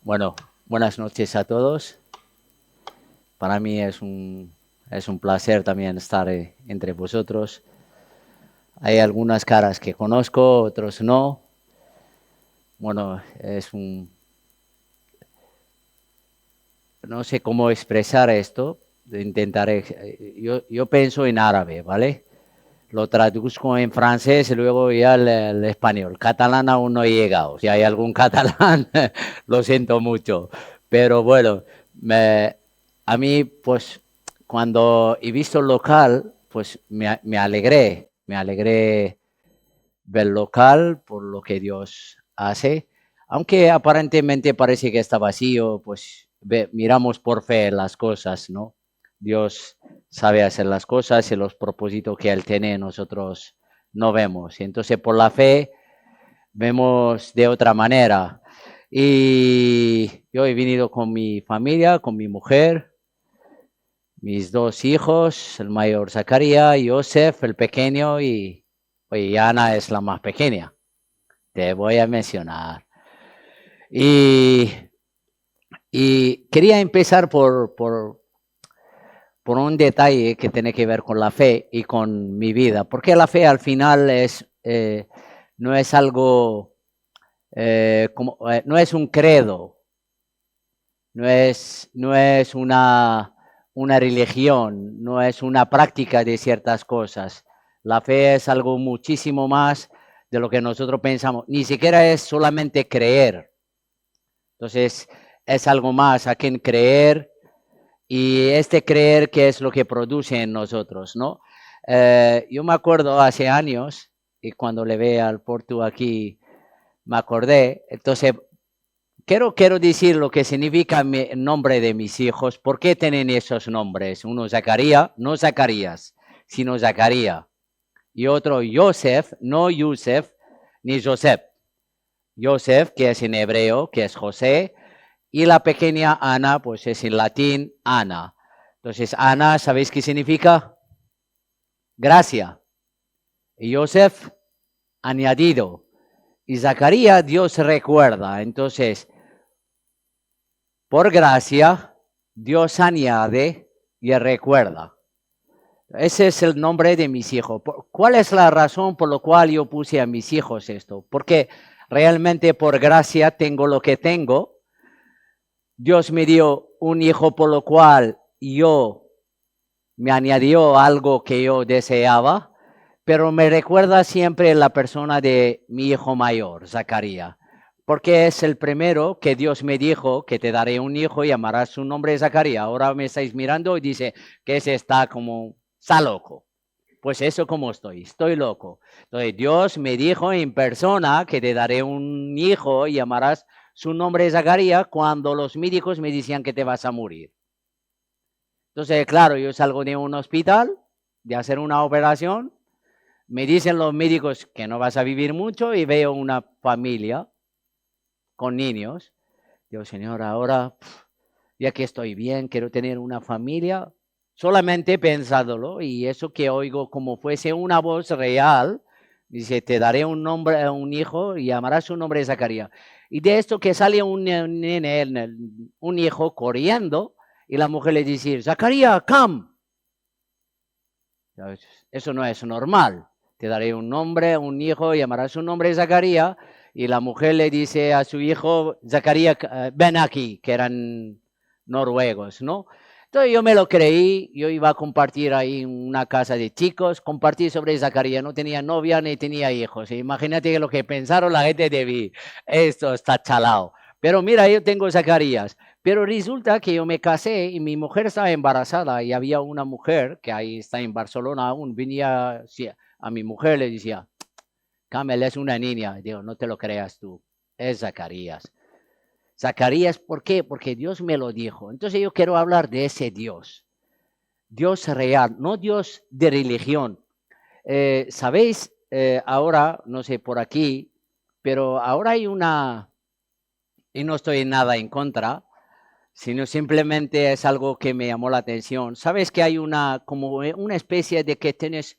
Bueno, buenas noches a todos. Para mí es un placer también estar entre vosotros. Hay algunas caras que conozco, otros no. Bueno, no sé cómo expresar esto. Intentaré. Yo pienso en árabe, ¿vale? Lo traduzco en francés y luego ya el español. Catalán aún no he llegado. Si hay algún catalán, lo siento mucho. Pero bueno, me, a mí, pues, cuando he visto el local, pues me alegré ver el local por lo que Dios hace. Aunque aparentemente parece que está vacío, pues miramos por fe las cosas, ¿no? Dios sabe hacer las cosas y los propósitos que Él tiene nosotros no vemos. Y entonces por la fe vemos de otra manera. Y yo he venido con mi familia, con mi mujer, mis dos hijos, el mayor Zacarías, Joseph, el pequeño, y Ana es la más pequeña. Te voy a mencionar. Y, y quería empezar por un detalle que tiene que ver con la fe y con mi vida, porque la fe al final no es algo, no es un credo, no es una religión, no es una práctica de ciertas cosas. La fe es algo muchísimo más de lo que nosotros pensamos. Ni siquiera es solamente creer. Entonces, es algo más a quien creer y este creer que es lo que produce en nosotros, ¿no? Yo me acuerdo hace años, y cuando le ve al Portu aquí, me acordé, entonces quiero decir lo que significa el nombre de mis hijos. ¿Por qué tienen esos nombres? Uno Zacarías, no Zacarías, sino Zacarías. Y otro Joseph, no Yusef, ni Joseph. Joseph, que es en hebreo, que es José, y la pequeña Ana, pues es en latín Ana. Entonces, Ana, ¿sabéis qué significa? Gracia. Y Joseph, añadido. Y Zacarías, Dios recuerda. Entonces, por gracia, Dios añade y recuerda. Ese es el nombre de mis hijos. ¿Cuál es la razón por la cual yo puse a mis hijos esto? Porque realmente por gracia tengo lo que tengo. Dios me dio un hijo por lo cual yo me añadió algo que yo deseaba, pero me recuerda siempre la persona de mi hijo mayor, Zacarías, porque es el primero que Dios me dijo que te daré un hijo y llamarás su nombre Zacarías. Ahora me estáis mirando y dice que ese está loco. Pues eso como estoy loco. Entonces Dios me dijo en persona que te daré un hijo y llamarás su nombre Zacarías cuando los médicos me decían que te vas a morir. Entonces, claro, yo salgo de un hospital de hacer una operación, me dicen los médicos que no vas a vivir mucho y veo una familia con niños. Digo, Señor, ahora, ya que estoy bien, quiero tener una familia, solamente pensándolo, y eso que oigo como fuese una voz real, dice, te daré un nombre, un hijo, y llamarás su nombre Zacarías. Y de esto que sale un hijo corriendo, y la mujer le dice, Zacarías, come. Eso no es normal. Te daré un nombre, un hijo, llamarás su nombre Zacarías, y la mujer le dice a su hijo, Zacarías, ven aquí, que eran noruegos, ¿no? Entonces yo me lo creí, yo iba a compartir ahí una casa de chicos, compartí sobre Zacarías, no tenía novia ni tenía hijos. Imagínate lo que pensaron la gente de mí, esto está chalado. Pero mira, yo tengo Zacarías. Pero resulta que yo me casé y mi mujer estaba embarazada y había una mujer que ahí está en Barcelona aún, venía a mi mujer le decía, Camel es una niña. Digo, no te lo creas tú, es Zacarías. Zacarías, ¿por qué? Porque Dios me lo dijo. Entonces yo quiero hablar de ese Dios. Dios real, no Dios de religión. ¿Sabéis? Ahora, no sé, por aquí, pero ahora hay y no estoy en nada en contra, sino simplemente es algo que me llamó la atención. Sabes que hay como una especie de que tienes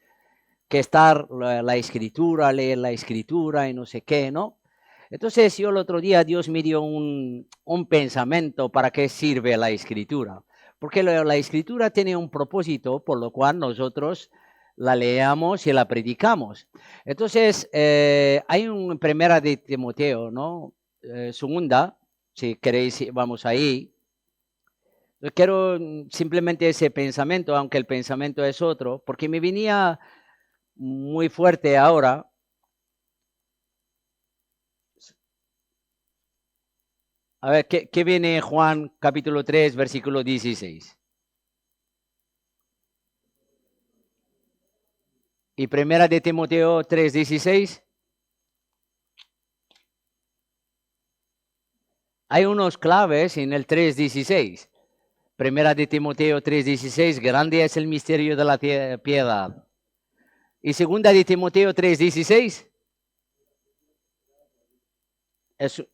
que estar la escritura, leer la escritura y no sé qué, ¿no? Entonces yo el otro día Dios me dio un pensamiento para qué sirve la escritura. Porque la escritura tiene un propósito por lo cual nosotros la leamos y la predicamos. Entonces hay una primera de Timoteo, ¿no? Segunda, si queréis vamos ahí. Yo quiero simplemente ese pensamiento, aunque el pensamiento es otro, porque me venía muy fuerte ahora. A ver, ¿qué viene Juan capítulo 3, versículo 16? Y primera de Timoteo 3, 16. Hay unos claves en el 3:16. Primera de Timoteo 3:16, grande es el misterio de la piedad. Y segunda de Timoteo 3:16,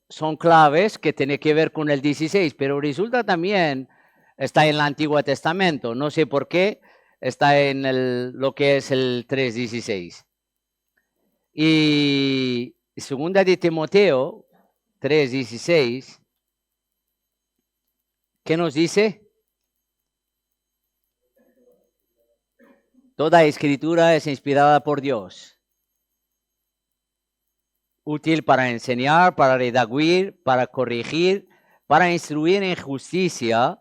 son claves que tienen que ver con el 16, pero resulta también, está en el Antiguo Testamento, no sé por qué, está en lo que es el 3:16. Y segunda de Timoteo 3:16, ¿qué nos dice? Toda escritura es inspirada por Dios, útil para enseñar, para redaguir, para corregir, para instruir en justicia,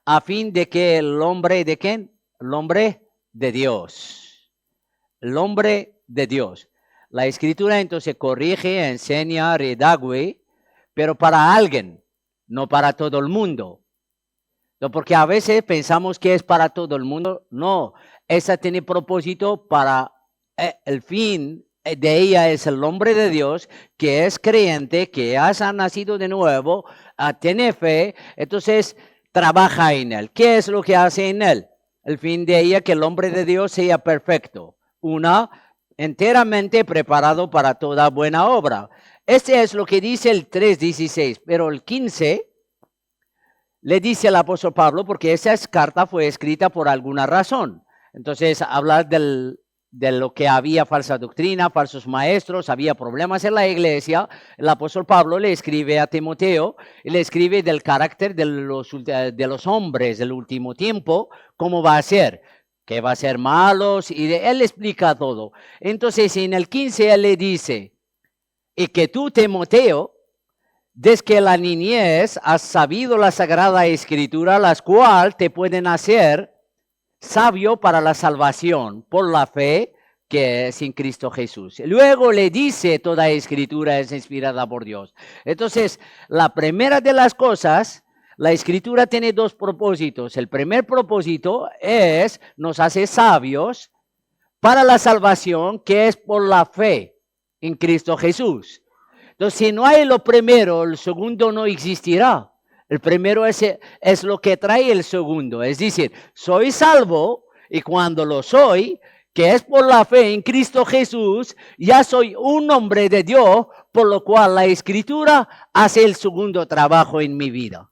a fin de que el hombre, ¿de quién? El hombre de Dios. El hombre de Dios. La escritura entonces corrige, enseña, redague, pero para alguien, no para todo el mundo. No, porque a veces pensamos que es para todo el mundo. No, esa tiene propósito para el fin de ella es el hombre de Dios, que es creyente, que ha nacido de nuevo, tiene fe, entonces trabaja en él. ¿Qué es lo que hace en él? El fin de ella, que el hombre de Dios sea perfecto. Una, enteramente preparado para toda buena obra. Este es lo que dice el 3:16, pero el 15 le dice el apóstol Pablo, porque esa carta fue escrita por alguna razón. Entonces, hablar de lo que había falsa doctrina, falsos maestros, había problemas en la iglesia. El apóstol Pablo le escribe a Timoteo y le escribe del carácter de los hombres del último tiempo, cómo va a ser, que va a ser malos, y él explica todo. Entonces, en el 15 él le dice, y que tú, Timoteo, desde que la niñez has sabido la Sagrada Escritura, las cuales te pueden hacer sabio para la salvación por la fe que es en Cristo Jesús. Luego le dice, toda escritura es inspirada por Dios. Entonces, la primera de las cosas, la escritura tiene dos propósitos. El primer propósito es, nos hace sabios para la salvación que es por la fe en Cristo Jesús. Entonces, si no hay lo primero, el segundo no existirá. El primero es lo que trae el segundo. Es decir, soy salvo y cuando lo soy, que es por la fe en Cristo Jesús, ya soy un hombre de Dios, por lo cual la escritura hace el segundo trabajo en mi vida.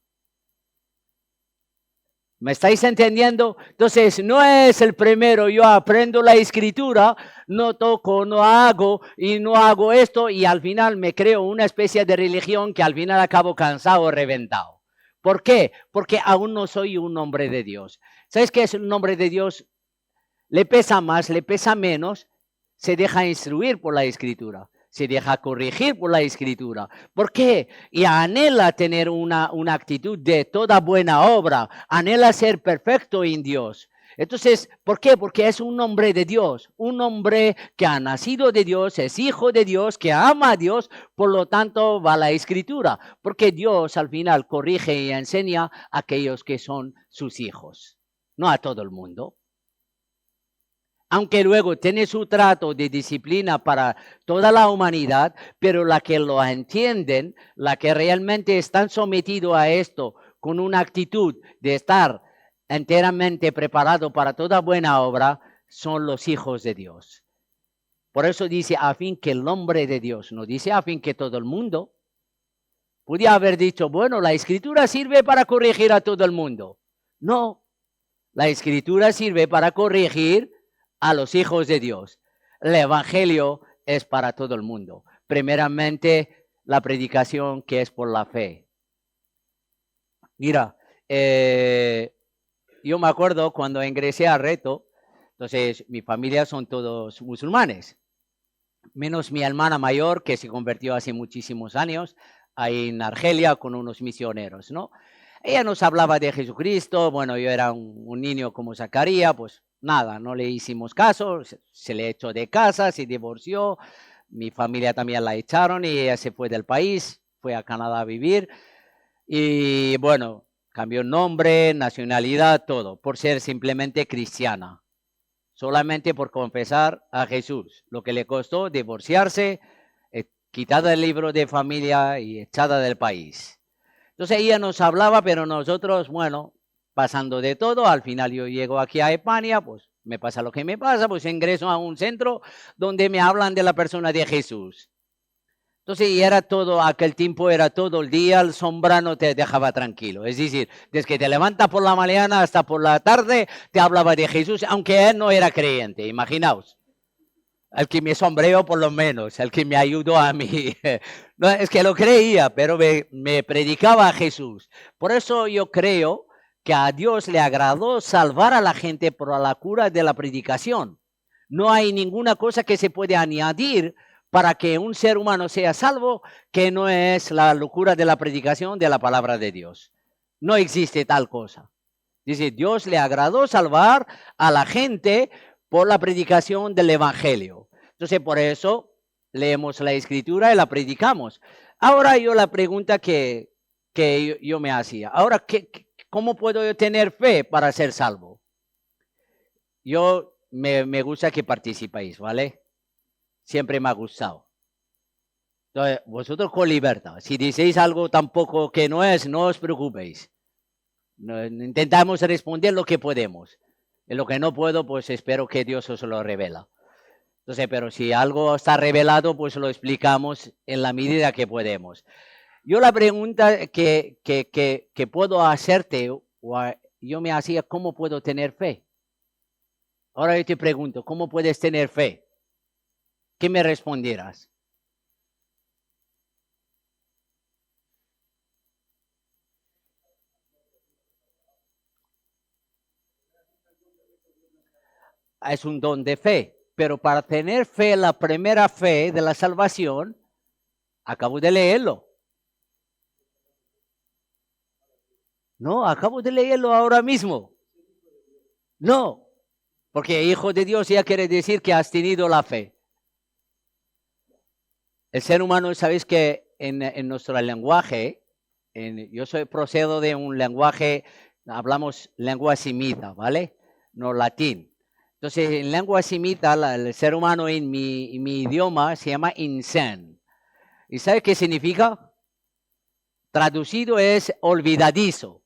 ¿Me estáis entendiendo? Entonces, no es el primero, yo aprendo la escritura, no toco, no hago y no hago esto y al final me creo una especie de religión que al final acabo cansado o reventado. ¿Por qué? Porque aún no soy un hombre de Dios. ¿Sabes qué es un hombre de Dios? Le pesa más, le pesa menos, se deja instruir por la escritura. Se deja corregir por la escritura. ¿Por qué? Y anhela tener una actitud de toda buena obra. Anhela ser perfecto en Dios. Entonces, ¿por qué? Porque es un hombre de Dios. Un hombre que ha nacido de Dios, es hijo de Dios, que ama a Dios. Por lo tanto, va a la escritura. Porque Dios al final corrige y enseña a aquellos que son sus hijos. No a todo el mundo. Aunque luego tiene su trato de disciplina para toda la humanidad, pero la que lo entienden, la que realmente están sometidos a esto con una actitud de estar enteramente preparado para toda buena obra, son los hijos de Dios. Por eso dice a fin que el hombre de Dios, no dice a fin que todo el mundo. Podía haber dicho, bueno, la escritura sirve para corregir a todo el mundo. No, la escritura sirve para corregir a los hijos de Dios. El evangelio es para todo el mundo. Primeramente, la predicación que es por la fe. Mira, yo me acuerdo cuando ingresé a Reto, entonces mi familia son todos musulmanes, menos mi hermana mayor que se convirtió hace muchísimos años ahí en Argelia con unos misioneros, ¿no? Ella nos hablaba de Jesucristo, bueno, yo era un niño como Zacarías, pues nada, no le hicimos caso, se le echó de casa, se divorció, mi familia también la echaron y ella se fue del país, fue a Canadá a vivir y bueno, cambió nombre, nacionalidad, todo, por ser simplemente cristiana, solamente por confesar a Jesús, lo que le costó divorciarse, quitada del libro de familia y echada del país. Entonces ella nos hablaba, pero nosotros, bueno, pasando de todo, al final yo llego aquí a España, pues me pasa lo que me pasa, pues ingreso a un centro donde me hablan de la persona de Jesús. Entonces, y era todo, aquel tiempo era todo el día, el sombra no te dejaba tranquilo. Es decir, desde que te levantas por la mañana hasta por la tarde, te hablaba de Jesús, aunque él no era creyente, imaginaos. El que me sombreó por lo menos, el que me ayudó a mí. No, es que lo creía, pero me predicaba a Jesús. Por eso yo creo que a Dios le agradó salvar a la gente por la cura de la predicación. No hay ninguna cosa que se puede añadir para que un ser humano sea salvo que no es la locura de la predicación de la palabra de Dios. No existe tal cosa. Dice, Dios le agradó salvar a la gente por la predicación del evangelio. Entonces, por eso leemos la escritura y la predicamos. Ahora yo la pregunta que yo me hacía, ahora, ¿cómo puedo yo tener fe para ser salvo? Yo me gusta que participéis, ¿vale? Siempre me ha gustado. Entonces, vosotros con libertad. Si decís algo tampoco que no es, no os preocupéis. Intentamos responder lo que podemos. En lo que no puedo, pues espero que Dios os lo revela. Entonces, pero si algo está revelado, pues lo explicamos en la medida que podemos. Yo la pregunta que puedo hacerte, yo me hacía, ¿cómo puedo tener fe? Ahora yo te pregunto, ¿cómo puedes tener fe? ¿Qué me respondieras? Es un don de fe, pero para tener fe, la primera fe de la salvación, acabo de leerlo. No, acabo de leerlo ahora mismo. No, porque hijo de Dios ya quiere decir que has tenido la fe. El ser humano, sabéis que en nuestro lenguaje, yo procedo de un lenguaje, hablamos lengua semita, ¿vale? No latín. Entonces, en lengua semita, el ser humano en mi idioma se llama insen. ¿Y sabe qué significa? Traducido es olvidadizo.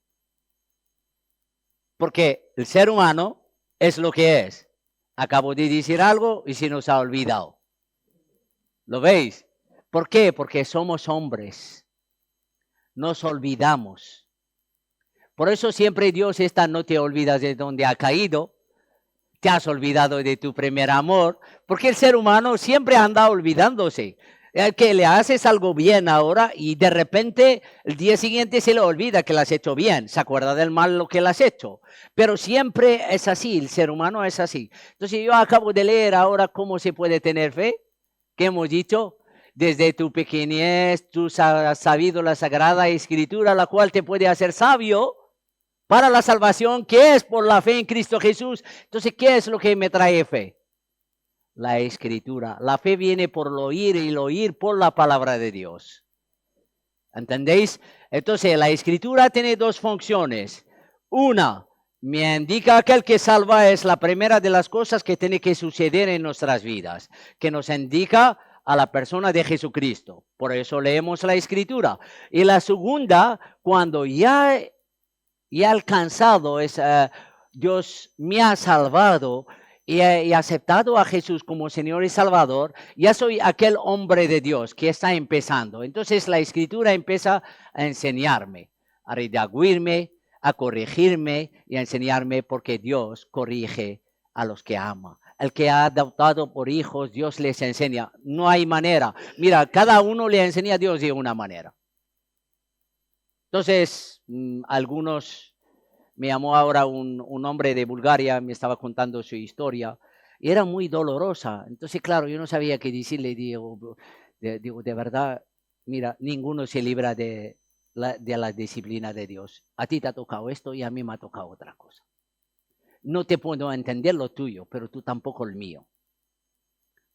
Porque el ser humano es lo que es. Acabo de decir algo y se nos ha olvidado. ¿Lo veis? ¿Por qué? Porque somos hombres. Nos olvidamos. Por eso siempre Dios no te olvidas de dónde ha caído. Te has olvidado de tu primer amor. Porque el ser humano siempre anda olvidándose. Que le haces algo bien ahora y de repente el día siguiente se le olvida que lo has hecho bien, se acuerda del mal lo que le has hecho, pero siempre es así, el ser humano es así. Entonces yo acabo de leer ahora cómo se puede tener fe, que hemos dicho, desde tu pequeñez tú has sabido la Sagrada Escritura, la cual te puede hacer sabio para la salvación, que es por la fe en Cristo Jesús. Entonces, ¿qué es lo que me trae fe? La escritura. La fe viene por el oír y el oír por la palabra de Dios. ¿Entendéis? Entonces, la escritura tiene dos funciones. Una, me indica que el que salva es la primera de las cosas que tiene que suceder en nuestras vidas, que nos indica a la persona de Jesucristo. Por eso leemos la escritura. Y la segunda, cuando ya he alcanzado, Dios me ha salvado, y he aceptado a Jesús como Señor y Salvador, ya soy aquel hombre de Dios que está empezando. Entonces la Escritura empieza a enseñarme, a redarguirme, a corregirme y a enseñarme porque Dios corrige a los que ama. el que ha adoptado por hijos, Dios les enseña. No hay manera. Mira, cada uno le enseña a Dios de una manera. Entonces, algunos, me llamó ahora un hombre de Bulgaria, me estaba contando su historia, y era muy dolorosa. Entonces, claro, yo no sabía qué decirle. Digo, de verdad, mira, ninguno se libra de la disciplina de Dios. A ti te ha tocado esto y a mí me ha tocado otra cosa. No te puedo entender lo tuyo, pero tú tampoco el mío.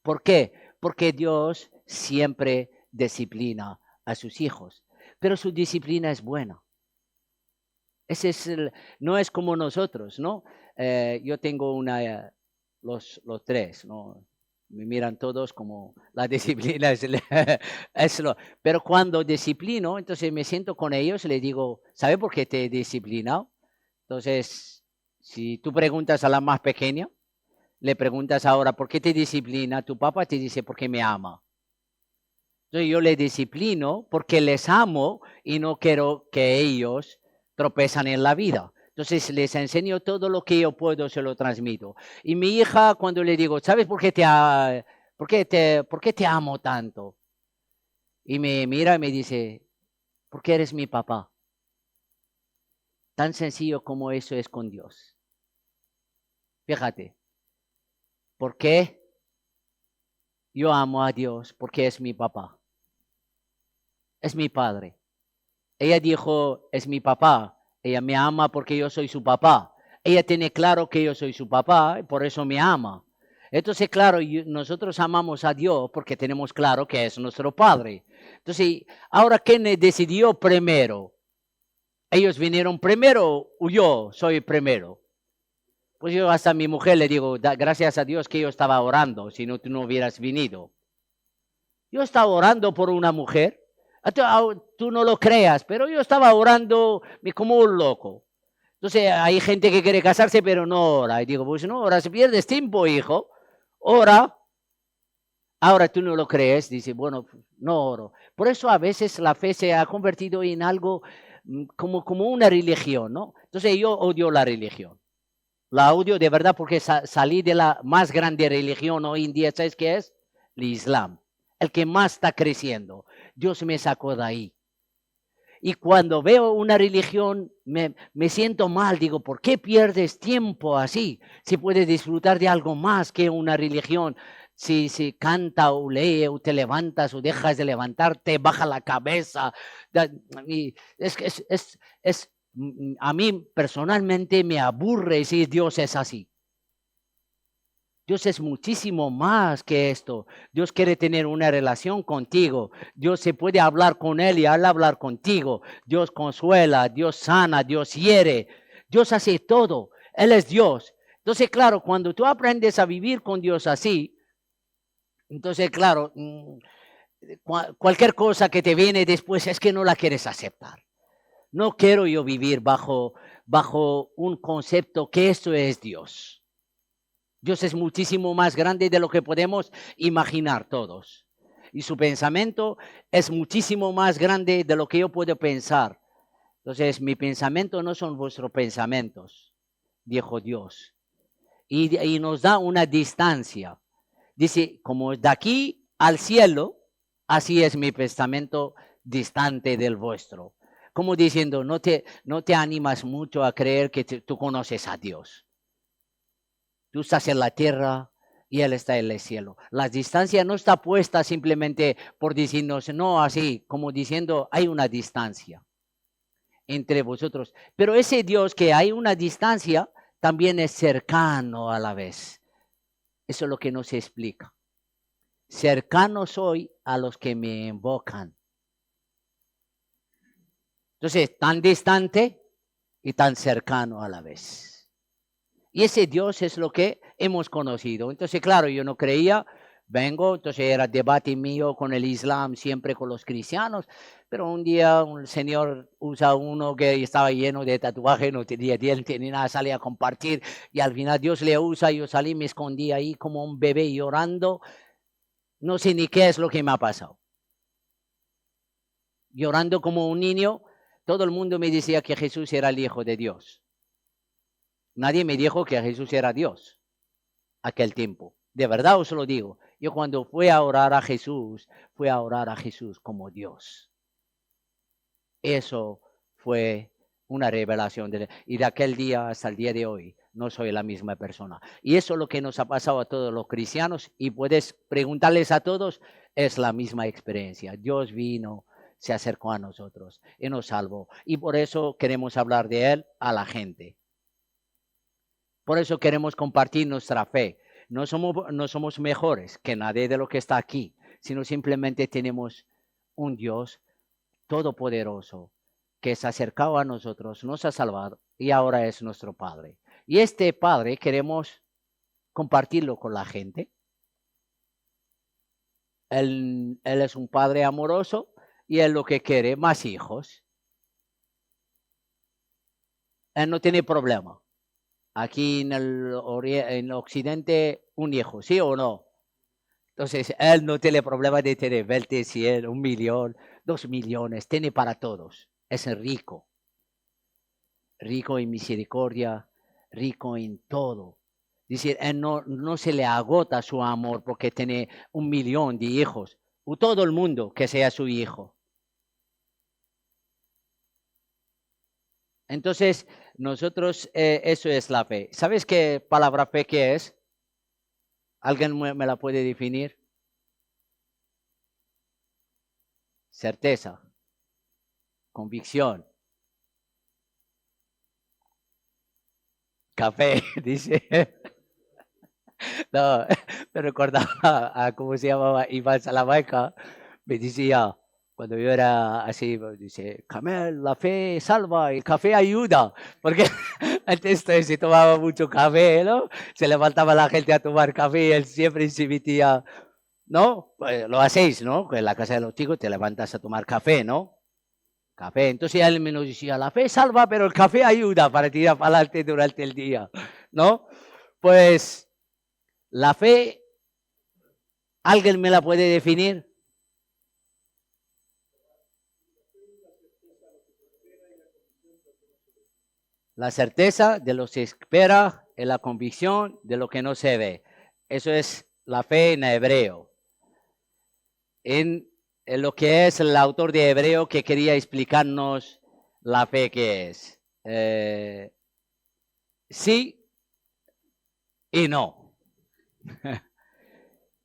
¿Por qué? Porque Dios siempre disciplina a sus hijos, pero su disciplina es buena. Ese es no es como nosotros, ¿no? Yo tengo los tres, ¿no? Me miran todos como la disciplina es pero cuando disciplino, entonces me siento con ellos y les digo, ¿sabe por qué te he disciplinado? Entonces, si tú preguntas a la más pequeña, le preguntas ahora, ¿por qué te disciplina? Tu papá te dice, porque me ama. Entonces yo les disciplino porque les amo y no quiero que ellos tropezan en la vida. Entonces les enseño todo lo que yo puedo, se lo transmito. Y mi hija, cuando le digo, ¿sabes por qué te amo tanto? Y me mira y me dice, porque eres mi papá. Tan sencillo como eso es con Dios. Fíjate, ¿por qué yo amo a Dios? Porque es mi papá. Es mi padre. Ella dijo, es mi papá. Ella me ama porque yo soy su papá. Ella tiene claro que yo soy su papá y por eso me ama. Entonces, claro, nosotros amamos a Dios porque tenemos claro que es nuestro Padre. Entonces, ahora, ¿quién decidió primero? ¿Ellos vinieron primero o yo soy primero? Pues yo hasta a mi mujer le digo, gracias a Dios que yo estaba orando, si no, tú no hubieras venido. Yo estaba orando por una mujer. Tú no lo creas, pero yo estaba orando como un loco. Entonces hay gente que quiere casarse, pero no ora. Y digo, pues no ora, si pierdes tiempo, hijo. Ora. Ahora tú no lo crees, dice, bueno, no oro. Por eso a veces la fe se ha convertido en algo como una religión, ¿no? Entonces yo odio la religión. La odio de verdad porque salí de la más grande religión hoy en día, ¿sabes qué es? El Islam. El que más está creciendo. Dios me sacó de ahí. Y cuando veo una religión me siento mal, digo, ¿por qué pierdes tiempo así? Si puedes disfrutar de algo más que una religión. Si canta o lee o te levantas o dejas de levantarte, baja la cabeza. A mí personalmente me aburre si Dios es así. Dios es muchísimo más que esto. Dios quiere tener una relación contigo. Dios se puede hablar con Él y Él hablar contigo. Dios consuela, Dios sana, Dios hiere. Dios hace todo. Él es Dios. Entonces, claro, cuando tú aprendes a vivir con Dios así, entonces, claro, cualquier cosa que te viene después es que no la quieres aceptar. No quiero yo vivir bajo un concepto que esto es Dios. Dios es muchísimo más grande de lo que podemos imaginar todos. Y su pensamiento es muchísimo más grande de lo que yo puedo pensar. Entonces, mi pensamiento no son vuestros pensamientos, dijo Dios. Y nos da una distancia. Dice, como de aquí al cielo, así es mi pensamiento distante del vuestro. Como diciendo, no te animas mucho a creer que tú conoces a Dios. Tú estás en la tierra y Él está en el cielo. La distancia no está puesta simplemente por decirnos, no así, como diciendo, hay una distancia entre vosotros. Pero ese Dios que hay una distancia, también es cercano a la vez. Eso es lo que no se explica. Cercano soy a los que me invocan. Entonces, tan distante y tan cercano a la vez. Y ese Dios es lo que hemos conocido. Entonces, claro, yo no creía, entonces era debate mío con el Islam, siempre con los cristianos, pero un día un señor usa uno que estaba lleno de tatuaje, no tenía diente ni nada, salía a compartir y al final Dios le usa, yo salí, me escondí ahí como un bebé llorando, no sé ni qué es lo que me ha pasado. Llorando como un niño, todo el mundo me decía que Jesús era el Hijo de Dios. Nadie me dijo que Jesús era Dios. aquel tiempo. De verdad os lo digo. Yo cuando fui a orar a Jesús como Dios. Eso fue una revelación. Y de aquel día hasta el día de hoy no soy la misma persona. Y eso es lo que nos ha pasado a todos los cristianos. Y puedes preguntarles a todos, es la misma experiencia. Dios vino, se acercó a nosotros y nos salvó. Y por eso queremos hablar de Él a la gente. Por eso queremos compartir nuestra fe. No somos mejores que nadie de lo que está aquí, sino simplemente tenemos un Dios todopoderoso que se ha acercado a nosotros, nos ha salvado y ahora es nuestro Padre. Y este Padre queremos compartirlo con la gente. Él es un Padre amoroso y Él lo que quiere, más hijos. Él no tiene problema. Aquí en el occidente, un hijo, ¿sí o no? Entonces, Él no tiene problema de tener 20, 100, 1 millón, 2 millones, tiene para todos. Es rico. Rico en misericordia, rico en todo. Dice, Él no se le agota su amor porque tiene 1 millón de hijos. O todo el mundo que sea su hijo. Entonces, nosotros, eso es la fe. ¿Sabes qué palabra fe qué es? ¿Alguien me la puede definir? Certeza, convicción. Café, dice. No, me recordaba a cómo se llamaba Iván Salamanca. Me decía, cuando yo era así, dice, Camel, la fe salva, el café ayuda. Porque antes se tomaba mucho café, ¿no? Se levantaba la gente a tomar café y él siempre se metía, ¿no? Pues lo hacéis, ¿no? En la casa de los chicos te levantas a tomar café, ¿no? Café. Entonces él me nos decía, la fe salva, pero el café ayuda para tirar para adelante durante el día, ¿no? Pues la fe, ¿alguien me la puede definir? La certeza de lo que se espera y la convicción de lo que no se ve. Eso es la fe en hebreo. En lo que es el autor de Hebreo que quería explicarnos la fe que es. Sí y no.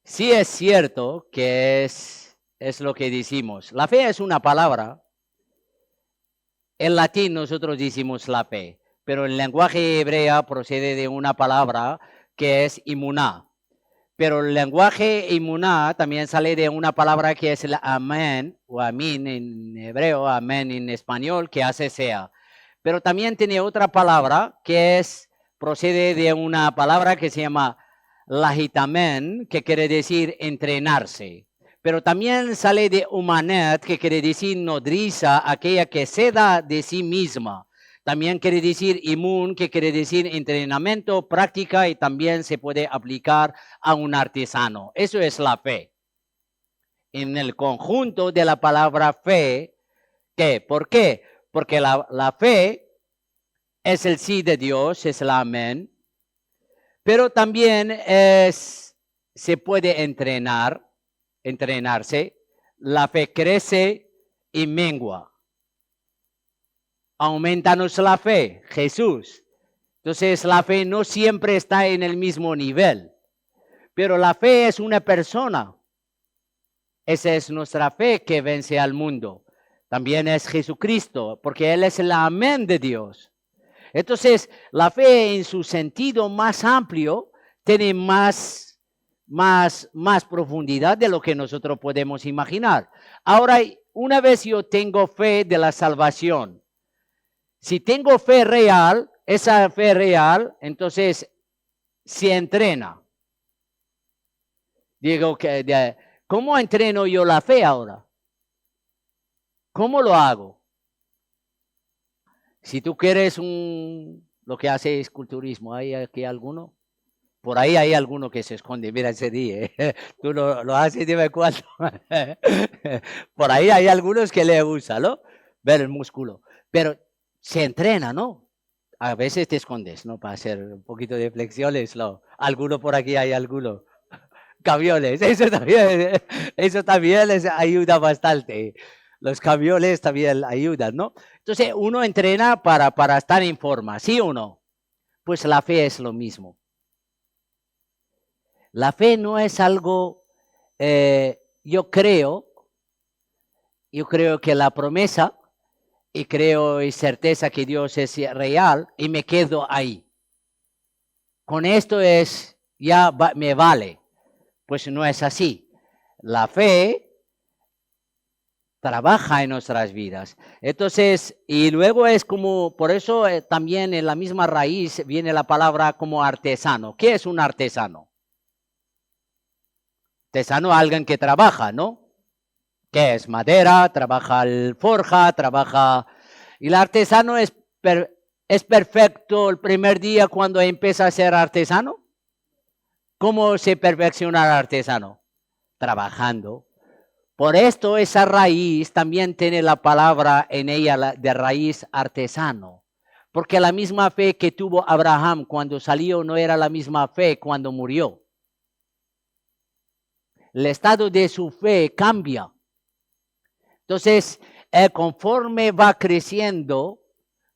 Sí es cierto que es lo que decimos. La fe es una palabra. En latín nosotros decimos la fe, pero el lenguaje hebreo procede de una palabra que es imuná. Pero el lenguaje imuná también sale de una palabra que es el amén, o amín en hebreo, amén en español, que hace sea. Pero también tiene otra palabra que procede de una palabra que se llama lahitamen, que quiere decir entrenarse. Pero también sale de humanet, que quiere decir nodriza, aquella que se da de sí misma. También quiere decir imun, que quiere decir entrenamiento, práctica, y también se puede aplicar a un artesano. Eso es la fe. En el conjunto de la palabra fe, ¿qué? ¿Por qué? Porque la fe es el sí de Dios, es el amén, pero también se puede entrenarse. La fe crece y mengua. Aumentanos la fe, Jesús. Entonces la fe no siempre está en el mismo nivel, pero la fe es una persona. Esa es nuestra fe que vence al mundo. También es Jesucristo, porque Él es el amén de Dios. Entonces la fe en su sentido más amplio tiene más profundidad de lo que nosotros podemos imaginar. Ahora, una vez yo tengo fe de la salvación, si tengo fe real, esa fe real, entonces se entrena. Digo, ¿cómo entreno yo la fe ahora? ¿Cómo lo hago? Si tú quieres lo que hace esculturismo, ¿hay aquí alguno? Por ahí hay alguno que se esconde, mira ese día, tú lo haces, dime cuánto. Por ahí hay algunos que le usan, ¿no? Ver el músculo, pero se entrena, ¿no? A veces te escondes, ¿no? Para hacer un poquito de flexiones, alguno por aquí hay alguno. Camiones, eso también les ayuda bastante. Los camiones también ayudan, ¿no? Entonces, uno entrena para estar en forma, ¿sí o no? Pues la fe es lo mismo. La fe no es algo, yo creo que la promesa, y creo y certeza que Dios es real, y me quedo ahí. Con esto me vale. Pues no es así. La fe trabaja en nuestras vidas. Entonces, y luego es como, por eso también en la misma raíz viene la palabra como artesano. ¿Qué es un artesano? Artesano, alguien que trabaja, ¿no? ¿Qué es? Madera, trabaja el forja, trabaja... Y el artesano es perfecto el primer día cuando empieza a ser artesano. ¿Cómo se perfecciona el artesano? Trabajando. Por esto esa raíz también tiene la palabra en ella de raíz artesano. Porque la misma fe que tuvo Abraham cuando salió no era la misma fe cuando murió. El estado de su fe cambia. Entonces, conforme va creciendo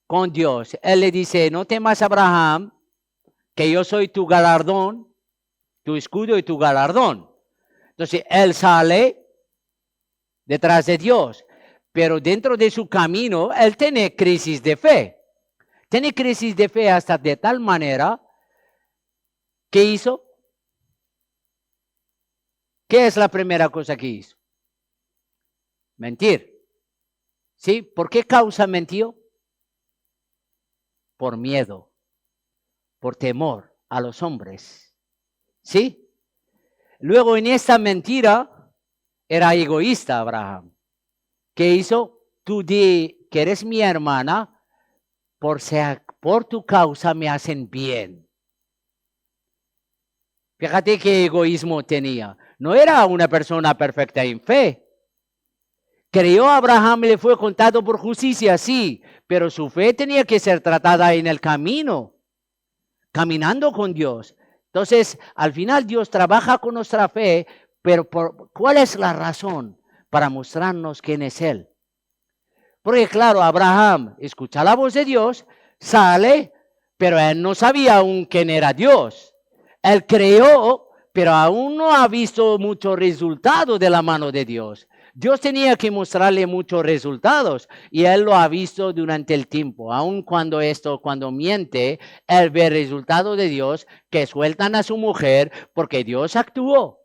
con Dios, él le dice, no temas, Abraham, que yo soy tu galardón, tu escudo y tu galardón. Entonces, él sale detrás de Dios, pero dentro de su camino, él tiene crisis de fe. Tiene crisis de fe hasta de tal manera, ¿qué hizo? ¿Qué es la primera cosa que hizo? Mentir. ¿Sí? ¿Por qué causa mentió? Por miedo, por temor a los hombres. ¿Sí? Luego en esa mentira era egoísta Abraham. ¿Qué hizo? Tú di que eres mi hermana, por tu causa me hacen bien. Fíjate qué egoísmo tenía. No era una persona perfecta en fe. Creyó Abraham y le fue contado por justicia, sí, pero su fe tenía que ser tratada en el camino, caminando con Dios. Entonces, al final Dios trabaja con nuestra fe, pero ¿cuál es la razón para mostrarnos quién es Él? Porque claro, Abraham escucha la voz de Dios, sale, pero él no sabía aún quién era Dios. Él creyó, pero aún no ha visto mucho resultado de la mano de Dios. Dios tenía que mostrarle muchos resultados y él lo ha visto durante el tiempo. Aun cuando miente, él ve el resultado de Dios, que sueltan a su mujer porque Dios actuó.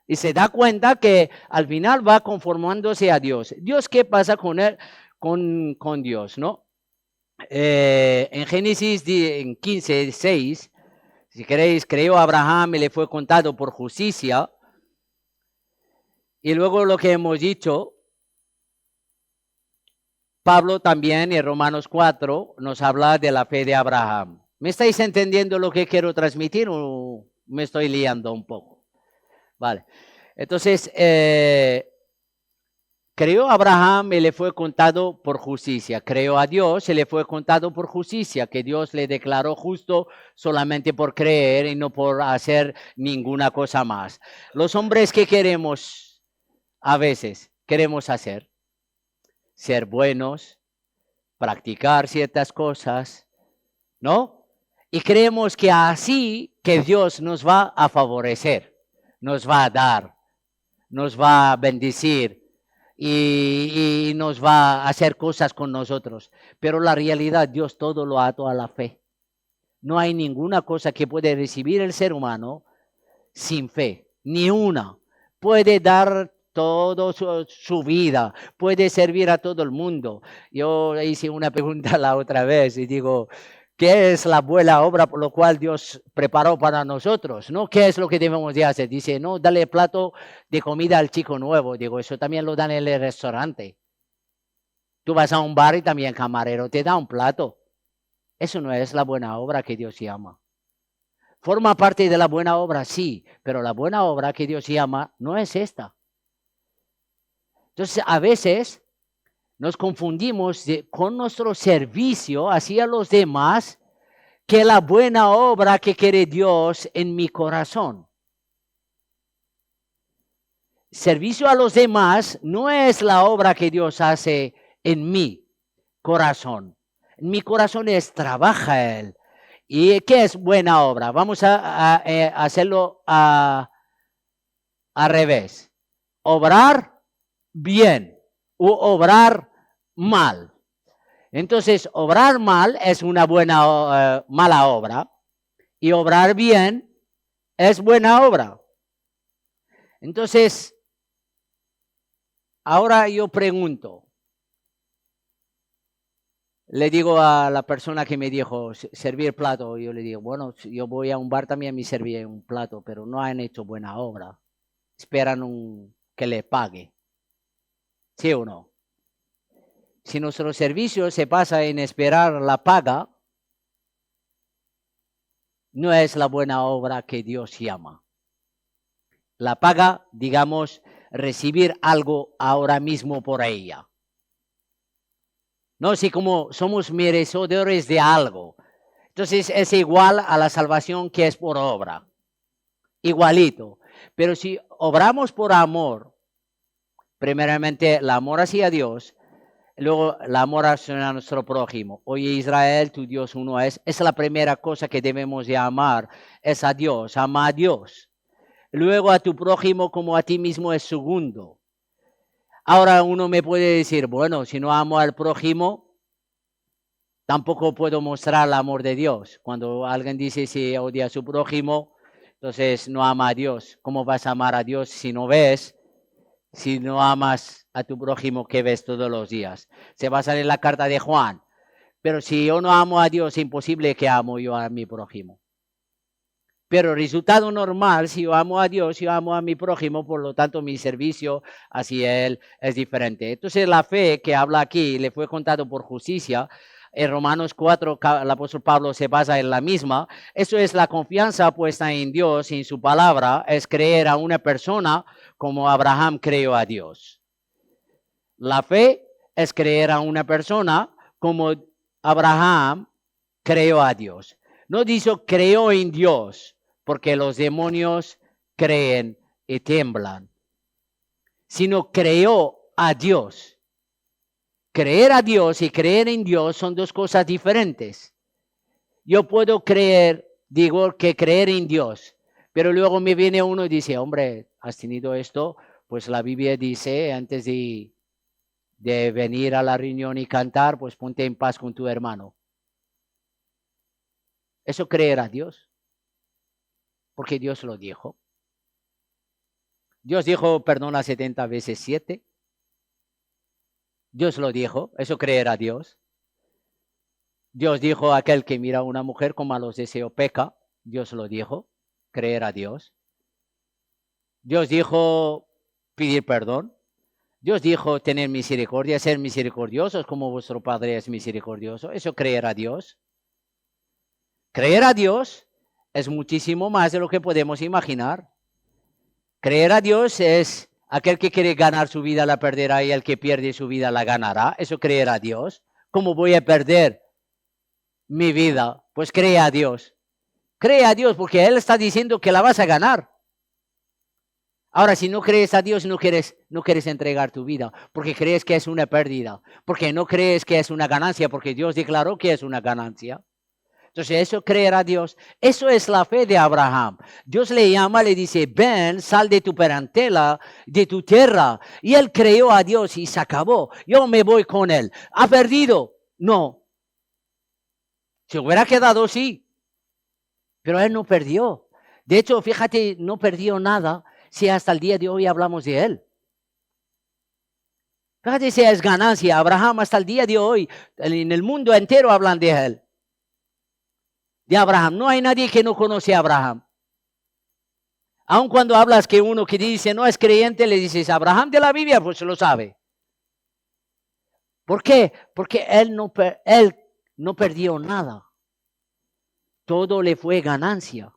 Y se da cuenta que al final va conformándose a Dios. Dios, ¿qué pasa con él? Con Dios, ¿no? En Génesis 15, 6, si queréis, creyó Abraham y le fue contado por justicia. Y luego lo que hemos dicho, Pablo también en Romanos 4 nos habla de la fe de Abraham. ¿Me estáis entendiendo lo que quiero transmitir o me estoy liando un poco? Vale. Entonces, creyó Abraham y le fue contado por justicia. Creyó a Dios y le fue contado por justicia, que Dios le declaró justo solamente por creer y no por hacer ninguna cosa más. Los hombres, ¿qué queremos a veces? Queremos hacer ser buenos, practicar ciertas cosas, ¿no? Y creemos que así que Dios nos va a favorecer, nos va a dar, nos va a bendecir y nos va a hacer cosas con nosotros. Pero la realidad, Dios todo lo ató a la fe. No hay ninguna cosa que puede recibir el ser humano sin fe, ni una. Puede dar toda su vida, puede servir a todo el mundo. Yo hice una pregunta la otra vez y digo, ¿qué es la buena obra por lo cual Dios preparó para nosotros? ¿No? ¿Qué es lo que debemos de hacer? Dice, no, dale plato de comida al chico nuevo. Digo, eso también lo dan en el restaurante. Tú vas a un bar y también el camarero te da un plato. Eso no es la buena obra que Dios llama. Forma parte de la buena obra, sí, pero la buena obra que Dios llama no es esta. Entonces, a veces nos confundimos con nuestro servicio hacia los demás que la buena obra que quiere Dios en mi corazón. Servicio a los demás no es la obra que Dios hace en mi corazón. En mi corazón trabaja Él. ¿Y qué es buena obra? Vamos a hacerlo al revés. Obrar bien u obrar mal. Entonces, obrar mal es una mala obra y obrar bien es buena obra. Entonces, ahora yo pregunto, le digo a la persona que me dijo servir plato, yo le digo, bueno, yo voy a un bar también me serví un plato, pero no han hecho buena obra. Esperan que le pague. ¿Sí o no? Si nuestro servicio se pasa en esperar la paga, no es la buena obra que Dios llama. La paga, digamos, recibir algo ahora mismo por ella. No, si como somos merecedores de algo, entonces es igual a la salvación que es por obra. Igualito. Pero si obramos por amor, primeramente el amor hacia Dios, luego el amor hacia nuestro prójimo. Oye, Israel, tu Dios uno es la primera cosa que debemos de amar, es a Dios, ama a Dios. Luego a tu prójimo como a ti mismo es segundo. Ahora uno me puede decir, bueno, si no amo al prójimo, tampoco puedo mostrar el amor de Dios. Cuando alguien dice si odia a su prójimo, entonces no ama a Dios. ¿Cómo vas a amar a Dios si no ves? Si no amas a tu prójimo que ves todos los días. Se basa en la carta de Juan. Pero si yo no amo a Dios, es imposible que amo yo a mi prójimo. Pero el resultado normal, si yo amo a Dios, yo amo a mi prójimo, por lo tanto mi servicio hacia Él es diferente. Entonces la fe que habla aquí le fue contado por justicia. En Romanos 4, el apóstol Pablo se basa en la misma. Eso es la confianza puesta en Dios, en su palabra, es creer a una persona como Abraham creyó a Dios. La fe es creer a una persona como Abraham creyó a Dios. No dice creyó en Dios, porque los demonios creen y tiemblan, sino creyó a Dios. Creer a Dios y creer en Dios son dos cosas diferentes. Yo puedo creer, digo que creer en Dios, pero luego me viene uno y dice, hombre, ¿has tenido esto? Pues la Biblia dice, antes de venir a la reunión y cantar, pues ponte en paz con tu hermano. Eso creer a Dios. Porque Dios lo dijo. Dios dijo, perdona 70 veces 7. Dios lo dijo, eso creer a Dios. Dios dijo, aquel que mira a una mujer con malos deseos peca. Dios lo dijo, creer a Dios. Dios dijo, pedir perdón. Dios dijo, tener misericordia, ser misericordiosos como vuestro Padre es misericordioso. Eso creer a Dios. Creer a Dios es muchísimo más de lo que podemos imaginar. Creer a Dios es aquel que quiere ganar su vida la perderá y el que pierde su vida la ganará. Eso creer a Dios. ¿Cómo voy a perder mi vida? Pues cree a Dios. Cree a Dios porque Él está diciendo que la vas a ganar. Ahora, si no crees a Dios, no quieres entregar tu vida porque crees que es una pérdida, porque no crees que es una ganancia, porque Dios declaró que es una ganancia. Entonces, eso creer a Dios, eso es la fe de Abraham. Dios le llama, le dice, ven, sal de tu parentela, de tu tierra. Y él creyó a Dios y se acabó. Yo me voy con él. ¿Ha perdido? No. Se hubiera quedado, sí. Pero él no perdió. De hecho, fíjate, no perdió nada si hasta el día de hoy hablamos de él. Fíjate si es ganancia. Abraham hasta el día de hoy, en el mundo entero hablan de él. De Abraham. No hay nadie que no conoce a Abraham. Aun cuando hablas que uno que dice no es creyente, le dices Abraham de la Biblia, pues lo sabe. ¿Por qué? Porque él no perdió nada. Todo le fue ganancia.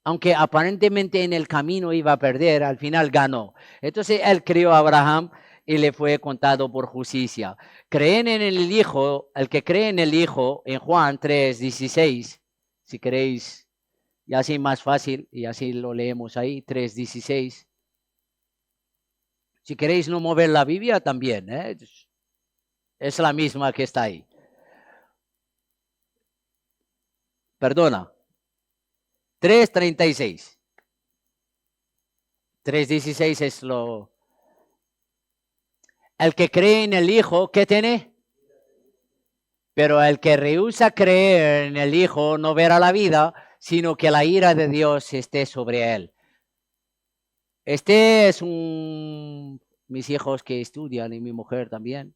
Aunque aparentemente en el camino iba a perder, al final ganó. Entonces él creyó a Abraham y le fue contado por justicia. Creen en el Hijo, el que cree en el Hijo, en Juan 3:16, si queréis, y así más fácil, y así lo leemos ahí, 3:16. Si queréis no mover la Biblia, también, es la misma que está ahí. Perdona. 3:36. 3:16 es lo... El que cree en el Hijo, ¿qué tiene? Pero el que rehúsa creer en el Hijo no verá la vida, sino que la ira de Dios esté sobre él. Este es mis hijos que estudian y mi mujer también.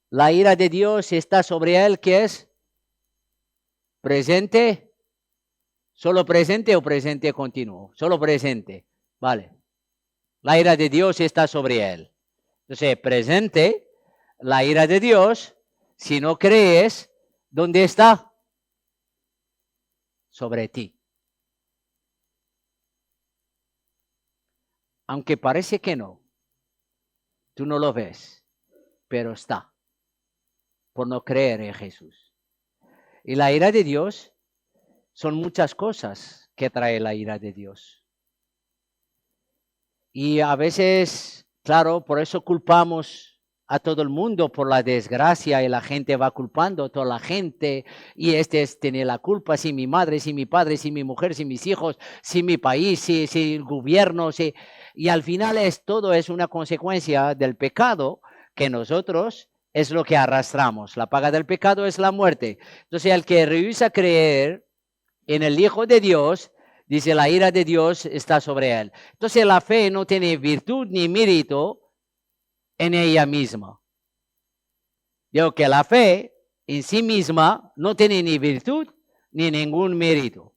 La ira de Dios está sobre él, ¿qué es? Presente. ¿Solo presente o presente continuo? Solo presente. Vale. La ira de Dios está sobre él. Entonces, presente, la ira de Dios, si no crees, ¿dónde está? Sobre ti. Aunque parece que no. Tú no lo ves, pero está. Por no creer en Jesús. Y la ira de Dios son muchas cosas que trae la ira de Dios. Y a veces, claro, por eso culpamos a todo el mundo por la desgracia y la gente va culpando a toda la gente y tiene la culpa, si mi madre, si mi padre, si mi mujer, si mis hijos, si mi país, si el gobierno, y al final todo es una consecuencia del pecado que nosotros es lo que arrastramos. La paga del pecado es la muerte. Entonces el que rehúsa creer en el Hijo de Dios, dice, la ira de Dios está sobre él. Entonces la fe no tiene virtud ni mérito en ella misma. Digo que la fe en sí misma no tiene ni virtud ni ningún mérito.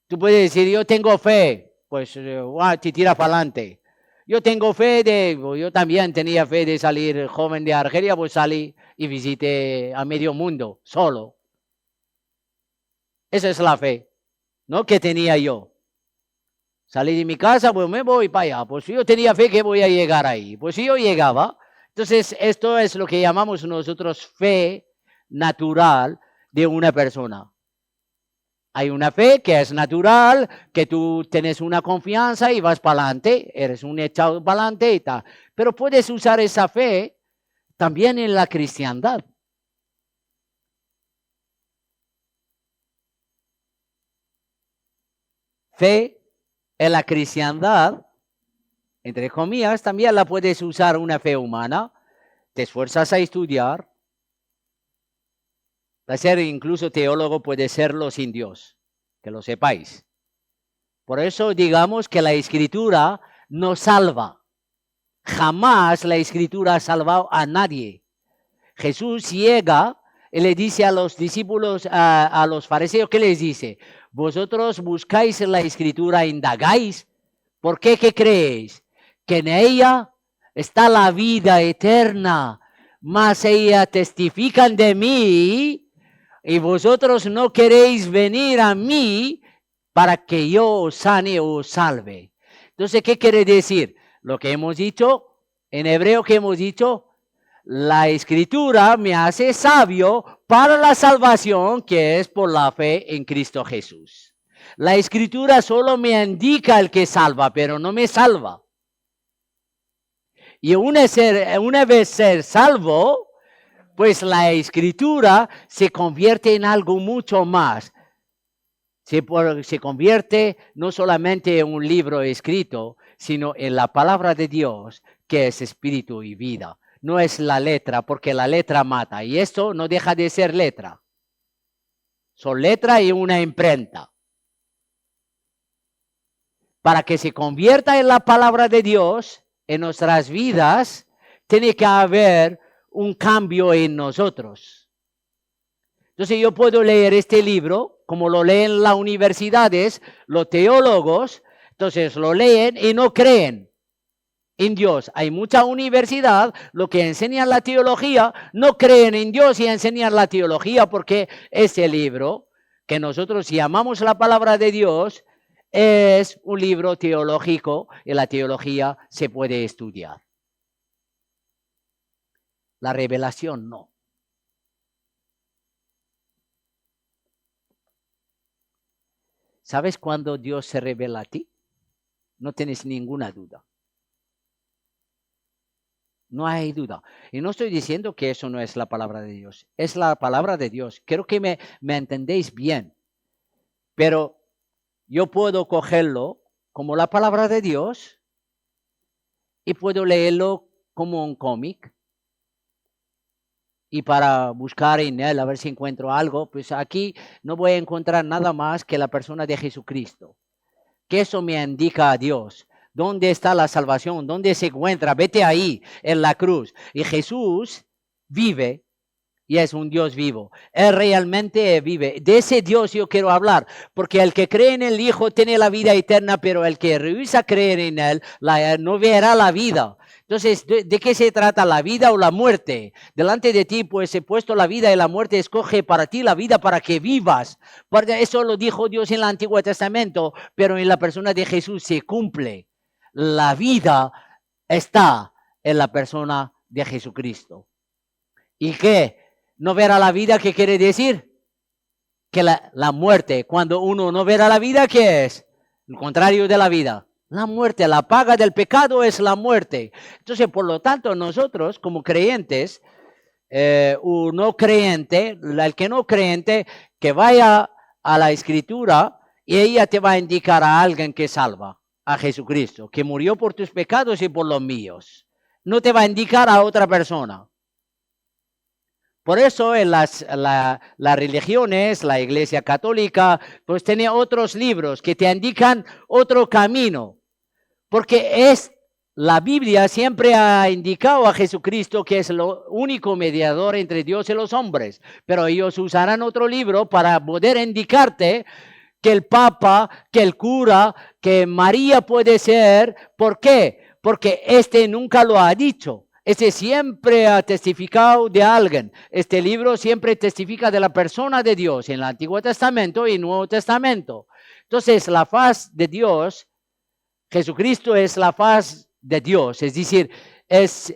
Tú puedes decir, yo tengo fe, pues te tira para adelante. Yo tengo fe yo también tenía fe de salir joven de Argelia, pues salí y visité a medio mundo, solo. Esa es la fe, ¿no? Que tenía yo. Salí de mi casa, pues me voy para allá. Pues yo tenía fe que voy a llegar ahí. Pues si yo llegaba. Entonces, esto es lo que llamamos nosotros fe natural de una persona. Hay una fe que es natural, que tú tienes una confianza y vas para adelante, eres un echado para adelante y tal. Pero puedes usar esa fe también en la cristiandad. Fe en la cristiandad, entre comillas, también la puedes usar una fe humana. Te esfuerzas a estudiar. Para ser incluso teólogo puede serlo sin Dios, que lo sepáis. Por eso digamos que la Escritura no salva. Jamás la Escritura ha salvado a nadie. Jesús llega y le dice a los discípulos, a los fariseos, ¿qué les dice? Vosotros buscáis en la Escritura, indagáis. ¿Por qué? ¿Qué creéis? Que en ella está la vida eterna, mas ella testifican de mí y vosotros no queréis venir a mí para que yo os sane o os salve. Entonces, ¿qué quiere decir? Lo que hemos dicho, en hebreo que hemos dicho, la Escritura me hace sabio para la salvación que es por la fe en Cristo Jesús. La Escritura solo me indica el que salva, pero no me salva. Y una vez ser salvo, pues la Escritura se convierte en algo mucho más. Se convierte no solamente en un libro escrito, sino en la palabra de Dios, que es espíritu y vida. No es la letra, porque la letra mata. Y esto no deja de ser letra. Son letra y una imprenta. Para que se convierta en la palabra de Dios en nuestras vidas, tiene que haber un cambio en nosotros. Entonces yo puedo leer este libro, como lo leen las universidades, los teólogos, entonces lo leen y no creen en Dios. Hay mucha universidad, lo que enseñan la teología, no creen en Dios y enseñan la teología porque ese libro, que nosotros llamamos la palabra de Dios, es un libro teológico y la teología se puede estudiar. La revelación no. ¿Sabes cuándo Dios se revela a ti? No tienes ninguna duda. No hay duda. Y no estoy diciendo que eso no es la palabra de Dios. Es la palabra de Dios. Creo que me entendéis bien. Pero yo puedo cogerlo como la palabra de Dios y puedo leerlo como un cómic. Y para buscar en él a ver si encuentro algo, pues aquí no voy a encontrar nada más que la persona de Jesucristo. Que eso me indica a Dios. ¿Dónde está la salvación? ¿Dónde se encuentra? Vete ahí, en la cruz. Y Jesús vive y es un Dios vivo. Él realmente vive. De ese Dios yo quiero hablar, porque el que cree en el Hijo tiene la vida eterna, pero el que rehúsa creer en él no verá la vida. Entonces, ¿de qué se trata? ¿La vida o la muerte? Delante de ti, pues he puesto la vida y la muerte. Escoge para ti la vida para que vivas. Porque eso lo dijo Dios en el Antiguo Testamento, pero en la persona de Jesús se cumple. La vida está en la persona de Jesucristo. ¿Y qué? No verá la vida, ¿qué quiere decir? Que la muerte. Cuando uno no verá la vida, ¿qué es? El contrario de la vida. La muerte, la paga del pecado es la muerte. Entonces, por lo tanto, nosotros como creyentes, un no creyente, el que no creyente, que vaya a la escritura y ella te va a indicar a alguien que salva, a Jesucristo, que murió por tus pecados y por los míos. No te va a indicar a otra persona. Por eso en las religiones, la Iglesia Católica, pues tiene otros libros que te indican otro camino. Porque la Biblia siempre ha indicado a Jesucristo que es el único mediador entre Dios y los hombres. Pero ellos usarán otro libro para poder indicarte que el Papa, que el cura, que María puede ser. ¿Por qué? Porque este nunca lo ha dicho. Este siempre ha testificado de alguien. Este libro siempre testifica de la persona de Dios en el Antiguo Testamento y el Nuevo Testamento. Entonces, la faz de Dios, Jesucristo es la faz de Dios. Es decir, es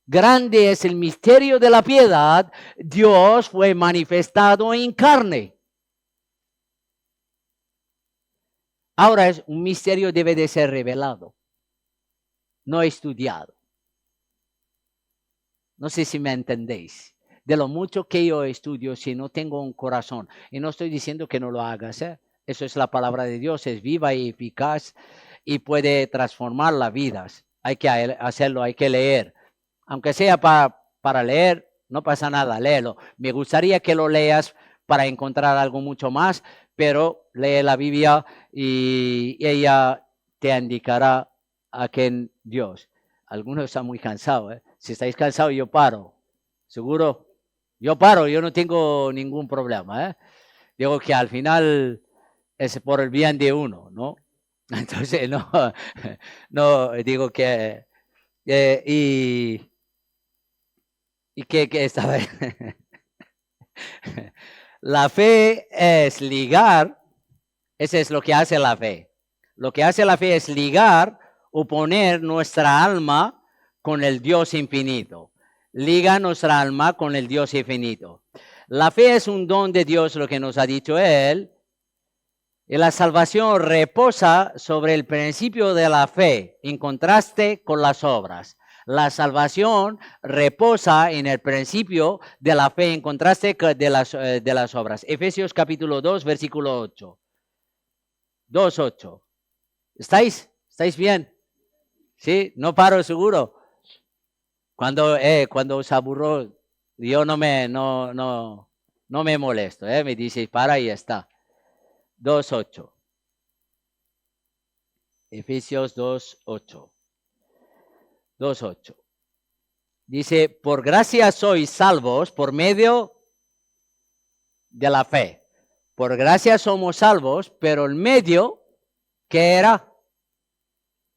grande, es el misterio de la piedad. Dios fue manifestado en carne. Ahora, un misterio debe de ser revelado, no estudiado. No sé si me entendéis. De lo mucho que yo estudio, si no tengo un corazón, y no estoy diciendo que no lo hagas, eso es la palabra de Dios, es viva y eficaz y puede transformar las vidas. Hay que hacerlo, hay que leer. Aunque sea para leer, no pasa nada, léelo. Me gustaría que lo leas para encontrar algo mucho más, pero lee la Biblia y ella te indicará a quién Dios. Algunos están muy cansados, Si estáis cansados, yo paro. ¿Seguro? Yo paro, yo no tengo ningún problema, Digo que al final es por el bien de uno, ¿no? Entonces, no digo que... y que estaba... La fe es ligar, eso es lo que hace la fe. Lo que hace la fe es ligar o poner nuestra alma con el Dios infinito. Liga nuestra alma con el Dios infinito. La fe es un don de Dios, lo que nos ha dicho Él. Y la salvación reposa sobre el principio de la fe, en contraste con las obras. La salvación reposa en el principio de la fe, en contraste de las obras. Efesios capítulo 2, versículo 8. 2:8. ¿Estáis bien? ¿Sí? No paro seguro. Cuando os aburro, yo no me molesto, Me dices para y está. 2:8. Efesios 2:8. 2:8. Dice, por gracia sois salvos por medio de la fe. Por gracia somos salvos, pero el medio, ¿qué era?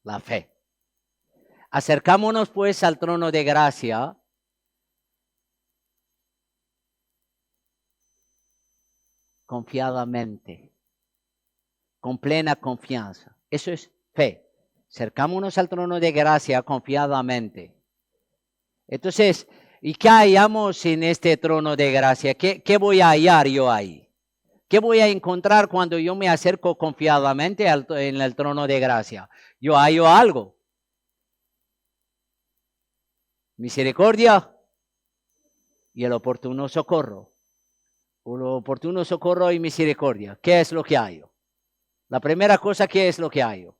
La fe. Acercámonos pues al trono de gracia confiadamente con plena confianza. Eso es fe. Acercámonos al trono de gracia confiadamente. Entonces, ¿y qué hallamos en este trono de gracia? ¿Qué voy a hallar yo ahí? ¿Qué voy a encontrar cuando yo me acerco confiadamente en el trono de gracia? Yo hallo algo. Misericordia y el oportuno socorro. El oportuno socorro y misericordia. ¿Qué es lo que hallo? La primera cosa, ¿qué es lo que hallo?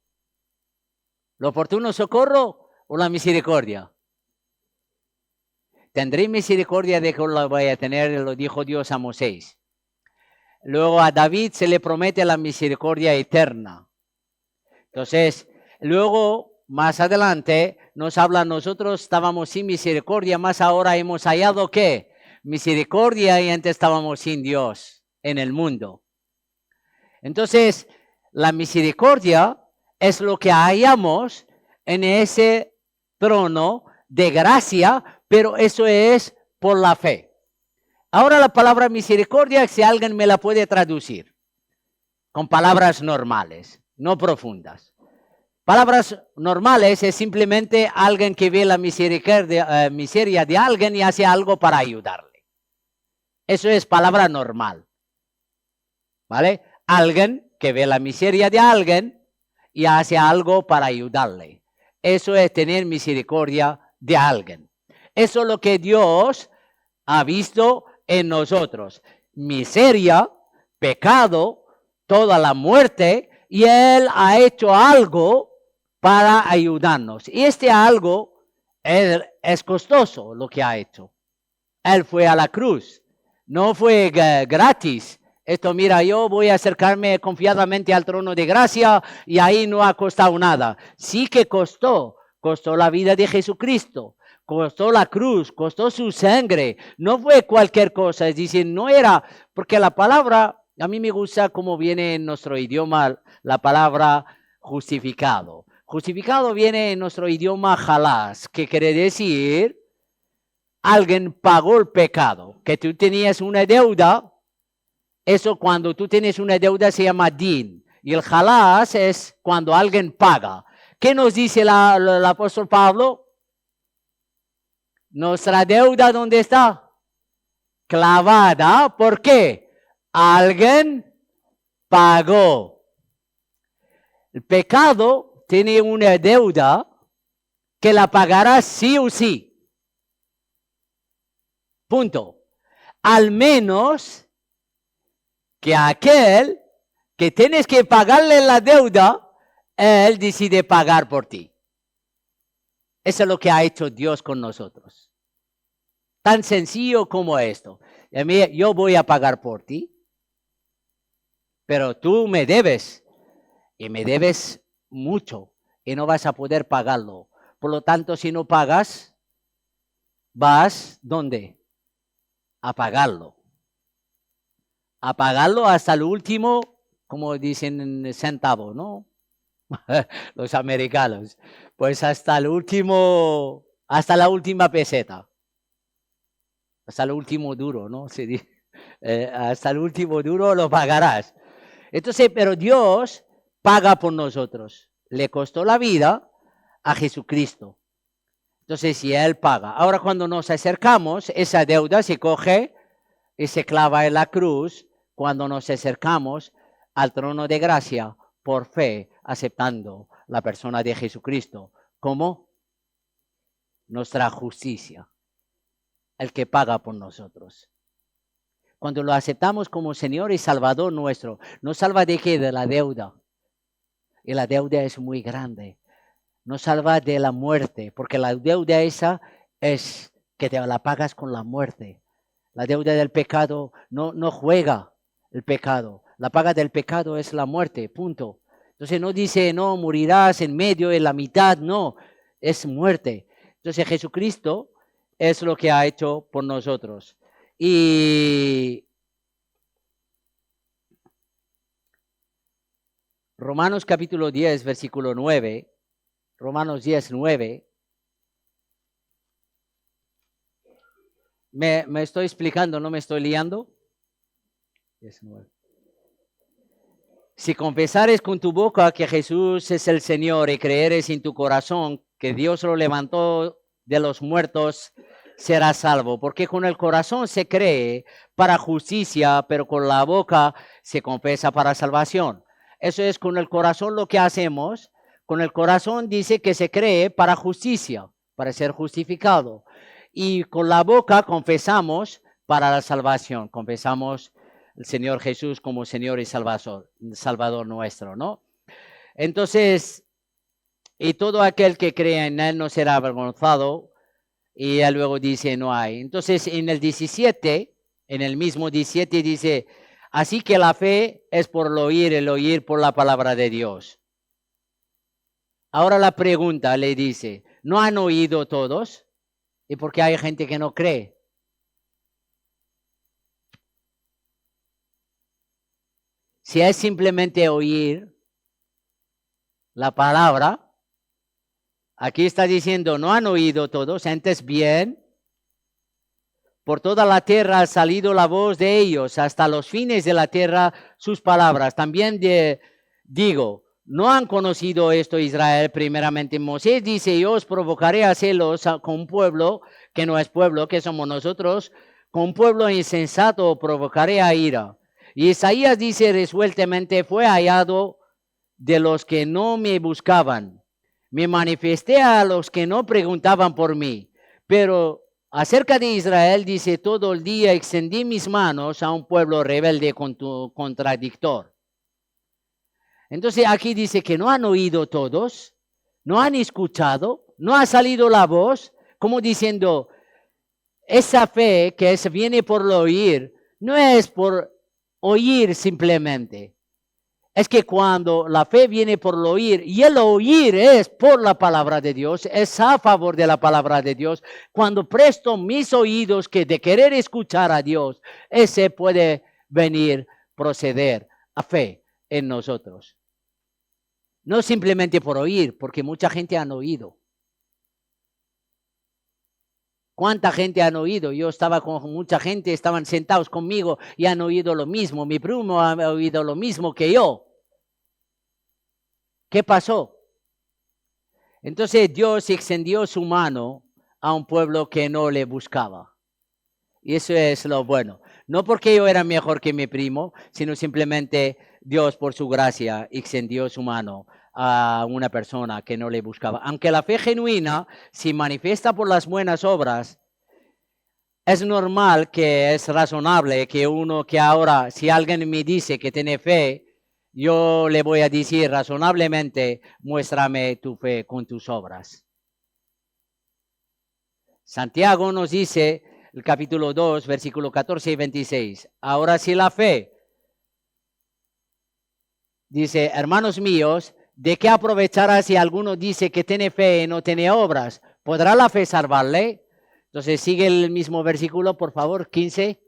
¿El oportuno socorro o la misericordia? Tendré misericordia de que lo voy a tener, lo dijo Dios a Moisés. Luego a David se le promete la misericordia eterna. Entonces, luego, más adelante, nos habla, nosotros estábamos sin misericordia, más ahora hemos hallado ¿qué? Misericordia, y antes estábamos sin Dios en el mundo. Entonces, la misericordia es lo que hallamos en ese trono de gracia, pero eso es por la fe. Ahora la palabra misericordia, si alguien me la puede traducir con palabras normales, no profundas. Palabras normales es simplemente alguien que ve la miseria de alguien y hace algo para ayudarle. Eso es palabra normal. ¿Vale? Alguien que ve la miseria de alguien y hace algo para ayudarle. Eso es tener misericordia de alguien. Eso es lo que Dios ha visto en nosotros. Miseria, pecado, toda la muerte, y Él ha hecho algo para ayudarnos. Y este algo es costoso lo que ha hecho. Él fue a la cruz. No fue gratis. Esto, mira, yo voy a acercarme confiadamente al trono de gracia y ahí no ha costado nada. Sí que costó la vida de Jesucristo. Costó la cruz, costó su sangre, no fue cualquier cosa, es decir, no era, porque la palabra, a mí me gusta cómo viene en nuestro idioma la palabra justificado. Justificado viene en nuestro idioma jalás, que quiere decir, alguien pagó el pecado, que tú tenías una deuda, eso cuando tú tienes una deuda se llama din, y el jalás es cuando alguien paga. ¿Qué nos dice el apóstol Pablo? Nuestra deuda, ¿dónde está? Clavada. ¿Por qué? Alguien pagó. El pecado tiene una deuda que la pagará sí o sí. Punto. Al menos que aquel que tienes que pagarle la deuda, él decide pagar por ti. Eso es lo que ha hecho Dios con nosotros. Tan sencillo como esto. Yo voy a pagar por ti, pero tú me debes, y me debes mucho, y no vas a poder pagarlo. Por lo tanto, si no pagas, vas, ¿dónde? A pagarlo. A pagarlo hasta el último, como dicen, centavo, ¿no? Los americanos. Pues hasta el último, hasta la última peseta. Hasta el último duro, ¿no? Hasta el último duro lo pagarás. Entonces, pero Dios paga por nosotros. Le costó la vida a Jesucristo. Entonces, si Él paga. Ahora, cuando nos acercamos, esa deuda se coge y se clava en la cruz cuando nos acercamos al trono de gracia por fe, aceptando la persona de Jesucristo como nuestra justicia, el que paga por nosotros. Cuando lo aceptamos como Señor y Salvador nuestro, nos salva de qué? De la deuda. Y la deuda es muy grande. Nos salva de la muerte, porque la deuda esa es que te la pagas con la muerte. La deuda del pecado no juega el pecado. La paga del pecado es la muerte, punto. Entonces no dice, no, morirás en medio, en la mitad, no, es muerte. Entonces Jesucristo es lo que ha hecho por nosotros. Y Romanos capítulo 10, versículo 9, Romanos 10, 9. ¿Me estoy explicando? ¿No me estoy liando? 10, 9. Si confesares con tu boca que Jesús es el Señor y creeres en tu corazón que Dios lo levantó de los muertos, serás salvo. Porque con el corazón se cree para justicia, pero con la boca se confesa para salvación. Eso es con el corazón lo que hacemos. Con el corazón dice que se cree para justicia, para ser justificado. Y con la boca confesamos para la salvación. Confesamos el Señor Jesús como Señor y Salvador nuestro, ¿no? Entonces, y todo aquel que crea en Él no será avergonzado. Y él luego dice, no hay. Entonces, en el 17, en el mismo 17 dice, así que la fe es por el oír por la palabra de Dios. Ahora la pregunta le dice, ¿no han oído todos? ¿Y por qué hay gente que no cree? Si es simplemente oír la palabra, aquí está diciendo, no han oído todos, antes bien, por toda la tierra ha salido la voz de ellos, hasta los fines de la tierra sus palabras. También digo, no han conocido esto Israel primeramente. Moisés dice, yo os provocaré a celos con un pueblo que no es pueblo, que somos nosotros, con un pueblo insensato provocaré a ira. Y Isaías dice resueltamente, fue hallado de los que no me buscaban. Me manifesté a los que no preguntaban por mí. Pero acerca de Israel dice, todo el día extendí mis manos a un pueblo rebelde contradictor. Entonces aquí dice que no han oído todos, no han escuchado, no ha salido la voz, como diciendo, esa fe que viene por lo oír, no es por oír simplemente. Es que cuando la fe viene por lo oír, y el oír es por la palabra de Dios, es a favor de la palabra de Dios, cuando presto mis oídos que de querer escuchar a Dios, ese puede venir, proceder a fe en nosotros. No simplemente por oír, porque mucha gente han oído. ¿Cuánta gente han oído? Yo estaba con mucha gente, estaban sentados conmigo y han oído lo mismo. Mi primo ha oído lo mismo que yo. ¿Qué pasó? Entonces Dios extendió su mano a un pueblo que no le buscaba. Y eso es lo bueno. No porque yo era mejor que mi primo, sino simplemente Dios por su gracia extendió su mano a una persona que no le buscaba. Aunque la fe genuina, si manifiesta por las buenas obras, es normal que es razonable que uno que ahora, si alguien me dice que tiene fe, yo le voy a decir razonablemente, muéstrame tu fe con tus obras. Santiago nos dice, el capítulo 2, versículo 14 y 26, ahora si la fe, dice, hermanos míos, ¿de qué aprovechará si alguno dice que tiene fe y no tiene obras? ¿Podrá la fe salvarle? Entonces sigue el mismo versículo, por favor, 15.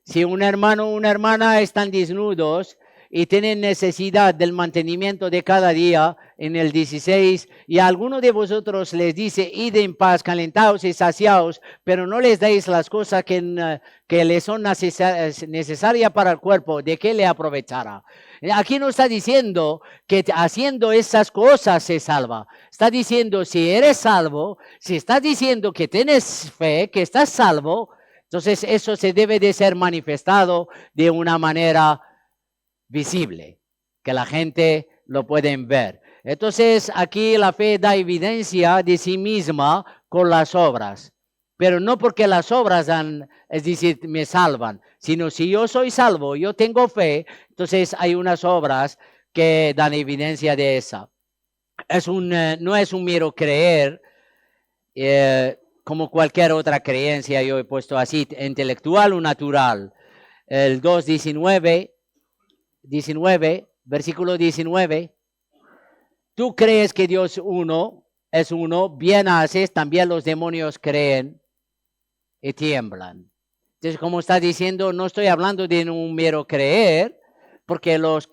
Si un hermano o una hermana están desnudos y tienen necesidad del mantenimiento de cada día, en el 16, y a alguno de vosotros les dice, id en paz, calentaos y saciaos, pero no les deis las cosas que les son necesarias para el cuerpo, ¿de qué le aprovechará? Aquí no está diciendo que haciendo esas cosas se salva. Está diciendo, si eres salvo, si estás diciendo que tienes fe, que estás salvo, entonces eso se debe de ser manifestado de una manera visible, que la gente lo pueden ver. Entonces aquí la fe da evidencia de sí misma con las obras, pero no porque las obras dan, es decir, me salvan, sino si yo soy salvo, yo tengo fe, entonces hay unas obras que dan evidencia de esa. No es un mero creer, como cualquier otra creencia, yo he puesto así, intelectual o natural. El 2:19, versículo 19, tú crees que Dios es uno, bien haces, también los demonios creen y tiemblan. Entonces, como está diciendo, no estoy hablando de un mero creer, porque los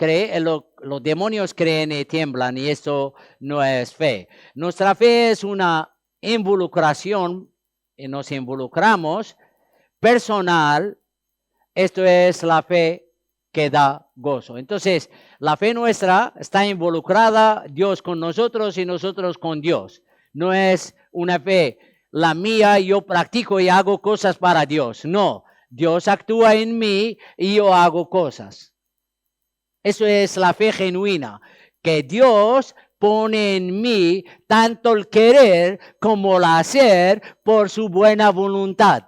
demonios creen y tiemblan, y eso no es fe. Nuestra fe es una involucración, y nos involucramos, personal. Esto es la fe que da gozo. Entonces, la fe nuestra está involucrada, Dios con nosotros y nosotros con Dios. No es una fe, la mía, yo practico y hago cosas para Dios. No, Dios actúa en mí y yo hago cosas. Eso es la fe genuina, que Dios pone en mí tanto el querer como el hacer por su buena voluntad.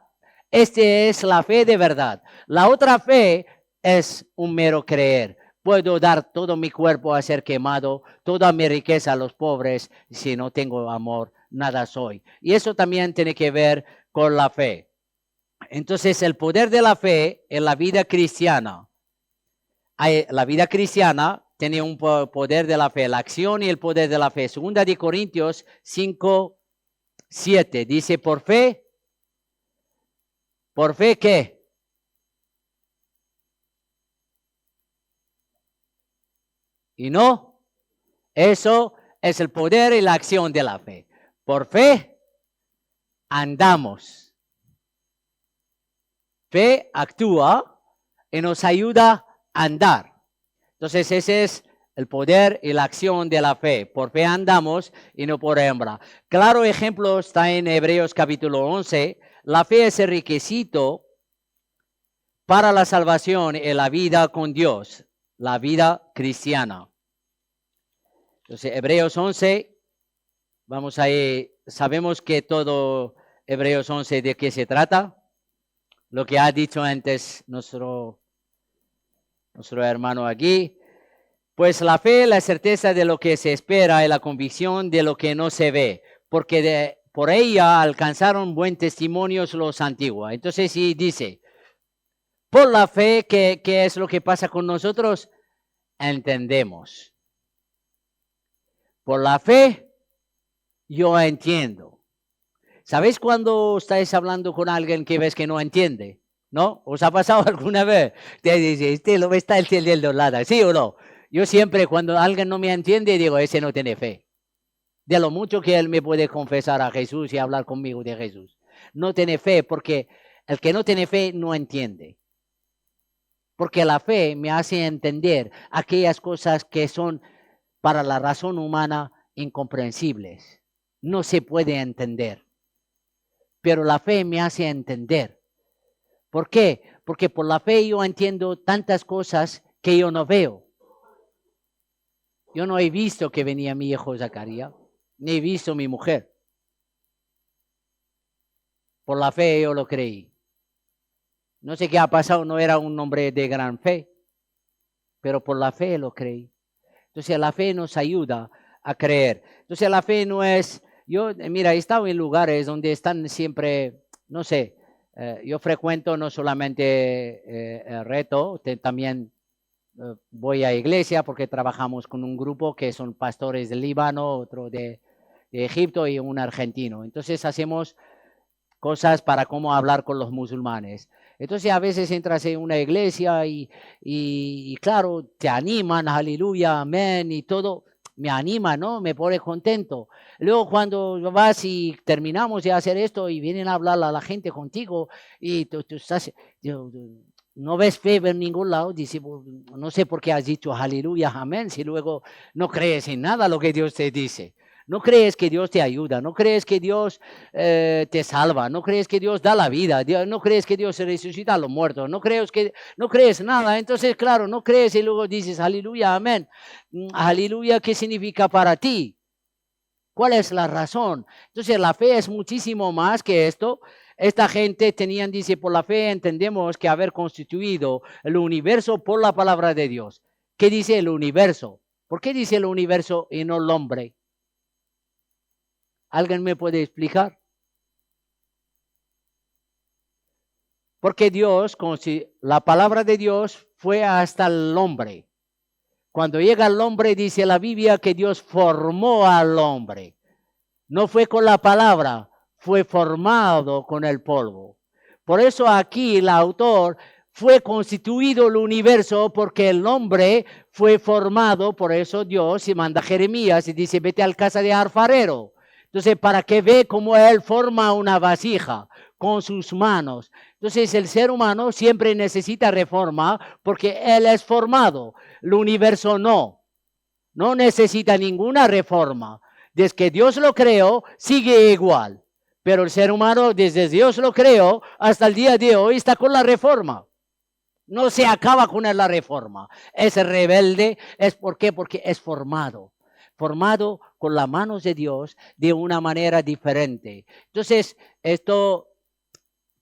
Esta es la fe de verdad. La otra fe es un mero creer. Puedo dar todo mi cuerpo a ser quemado, toda mi riqueza a los pobres. Si no tengo amor, nada soy. Y eso también tiene que ver con la fe. Entonces, el poder de la fe en la vida cristiana. La vida cristiana tiene un poder de la fe, la acción y el poder de la fe. Segunda de Corintios 5:7 dice, ¿por fe qué? Y no, eso es el poder y la acción de la fe. Por fe andamos. Fe actúa y nos ayuda a andar. Entonces ese es el poder y la acción de la fe. Por fe andamos y no por hembra. Claro ejemplo está en Hebreos capítulo 11. La fe es el requisito para la salvación y la vida con Dios, la vida cristiana. Entonces Hebreos 11, vamos ahí, sabemos que todo Hebreos 11 de qué se trata. Lo que ha dicho antes nuestro hermano aquí. Pues la fe, la certeza de lo que se espera y la convicción de lo que no se ve, porque por ella alcanzaron buen testimonio los antiguos. Entonces, sí dice, por la fe, ¿qué es lo que pasa con nosotros? Entendemos. Por la fe, yo entiendo. ¿Sabéis cuando estáis hablando con alguien que ves que no entiende? ¿No? ¿Os ha pasado alguna vez? Te dice, este lo está entendiendo nada, ¿sí o no? Yo siempre cuando alguien no me entiende digo, ese no tiene fe. De lo mucho que él me puede confesar a Jesús y hablar conmigo de Jesús. No tiene fe porque el que no tiene fe no entiende. Porque la fe me hace entender aquellas cosas que son para la razón humana incomprensibles. No se puede entender. Pero la fe me hace entender. ¿Por qué? Porque por la fe yo entiendo tantas cosas que yo no veo. Yo no he visto que venía mi hijo Zacarías, ni he visto mi mujer. Por la fe yo lo creí. No sé qué ha pasado, no era un hombre de gran fe, pero por la fe lo creí. Entonces la fe nos ayuda a creer. Entonces la fe no es, mira, he estado en lugares donde están siempre, no sé, yo frecuento no solamente el reto, también voy a iglesia porque trabajamos con un grupo que son pastores del Líbano, otro de Egipto y un argentino. Entonces hacemos cosas para cómo hablar con los musulmanes. Entonces a veces entras en una iglesia y claro, te animan, aleluya, amén y todo. Me anima, ¿no? Me pone contento. Luego cuando vas y terminamos de hacer esto y vienen a hablar a la gente contigo y tú estás, no ves fe en ningún lado, dice, no sé por qué has dicho aleluya, amén, si luego no crees en nada lo que Dios te dice. No crees que Dios te ayuda, no crees que Dios te salva, no crees que Dios da la vida, no crees que Dios resucita a los muertos, no crees nada. Entonces, claro, no crees y luego dices aleluya, amén. Aleluya, ¿qué significa para ti? ¿Cuál es la razón? Entonces, la fe es muchísimo más que esto. Esta gente dice, por la fe entendemos que haber constituido el universo por la palabra de Dios. ¿Qué dice el universo? ¿Por qué dice el universo y no el hombre? ¿Alguien me puede explicar? Porque la palabra de Dios fue hasta el hombre. Cuando llega el hombre, dice la Biblia que Dios formó al hombre. No fue con la palabra, fue formado con el polvo. Por eso aquí el autor fue constituido el universo porque el hombre fue formado. Por eso Dios y manda a Jeremías y dice, vete al casa de alfarero. Entonces, para que ve cómo él forma una vasija, con sus manos. Entonces el ser humano siempre necesita reforma porque él es formado. El universo no necesita ninguna reforma. Desde que Dios lo creó, sigue igual. Pero el ser humano, desde Dios lo creó hasta el día de hoy, está con la reforma. No se acaba con la reforma. Es rebelde. ¿Por qué? Porque es formado con las manos de Dios de una manera diferente. Entonces, esto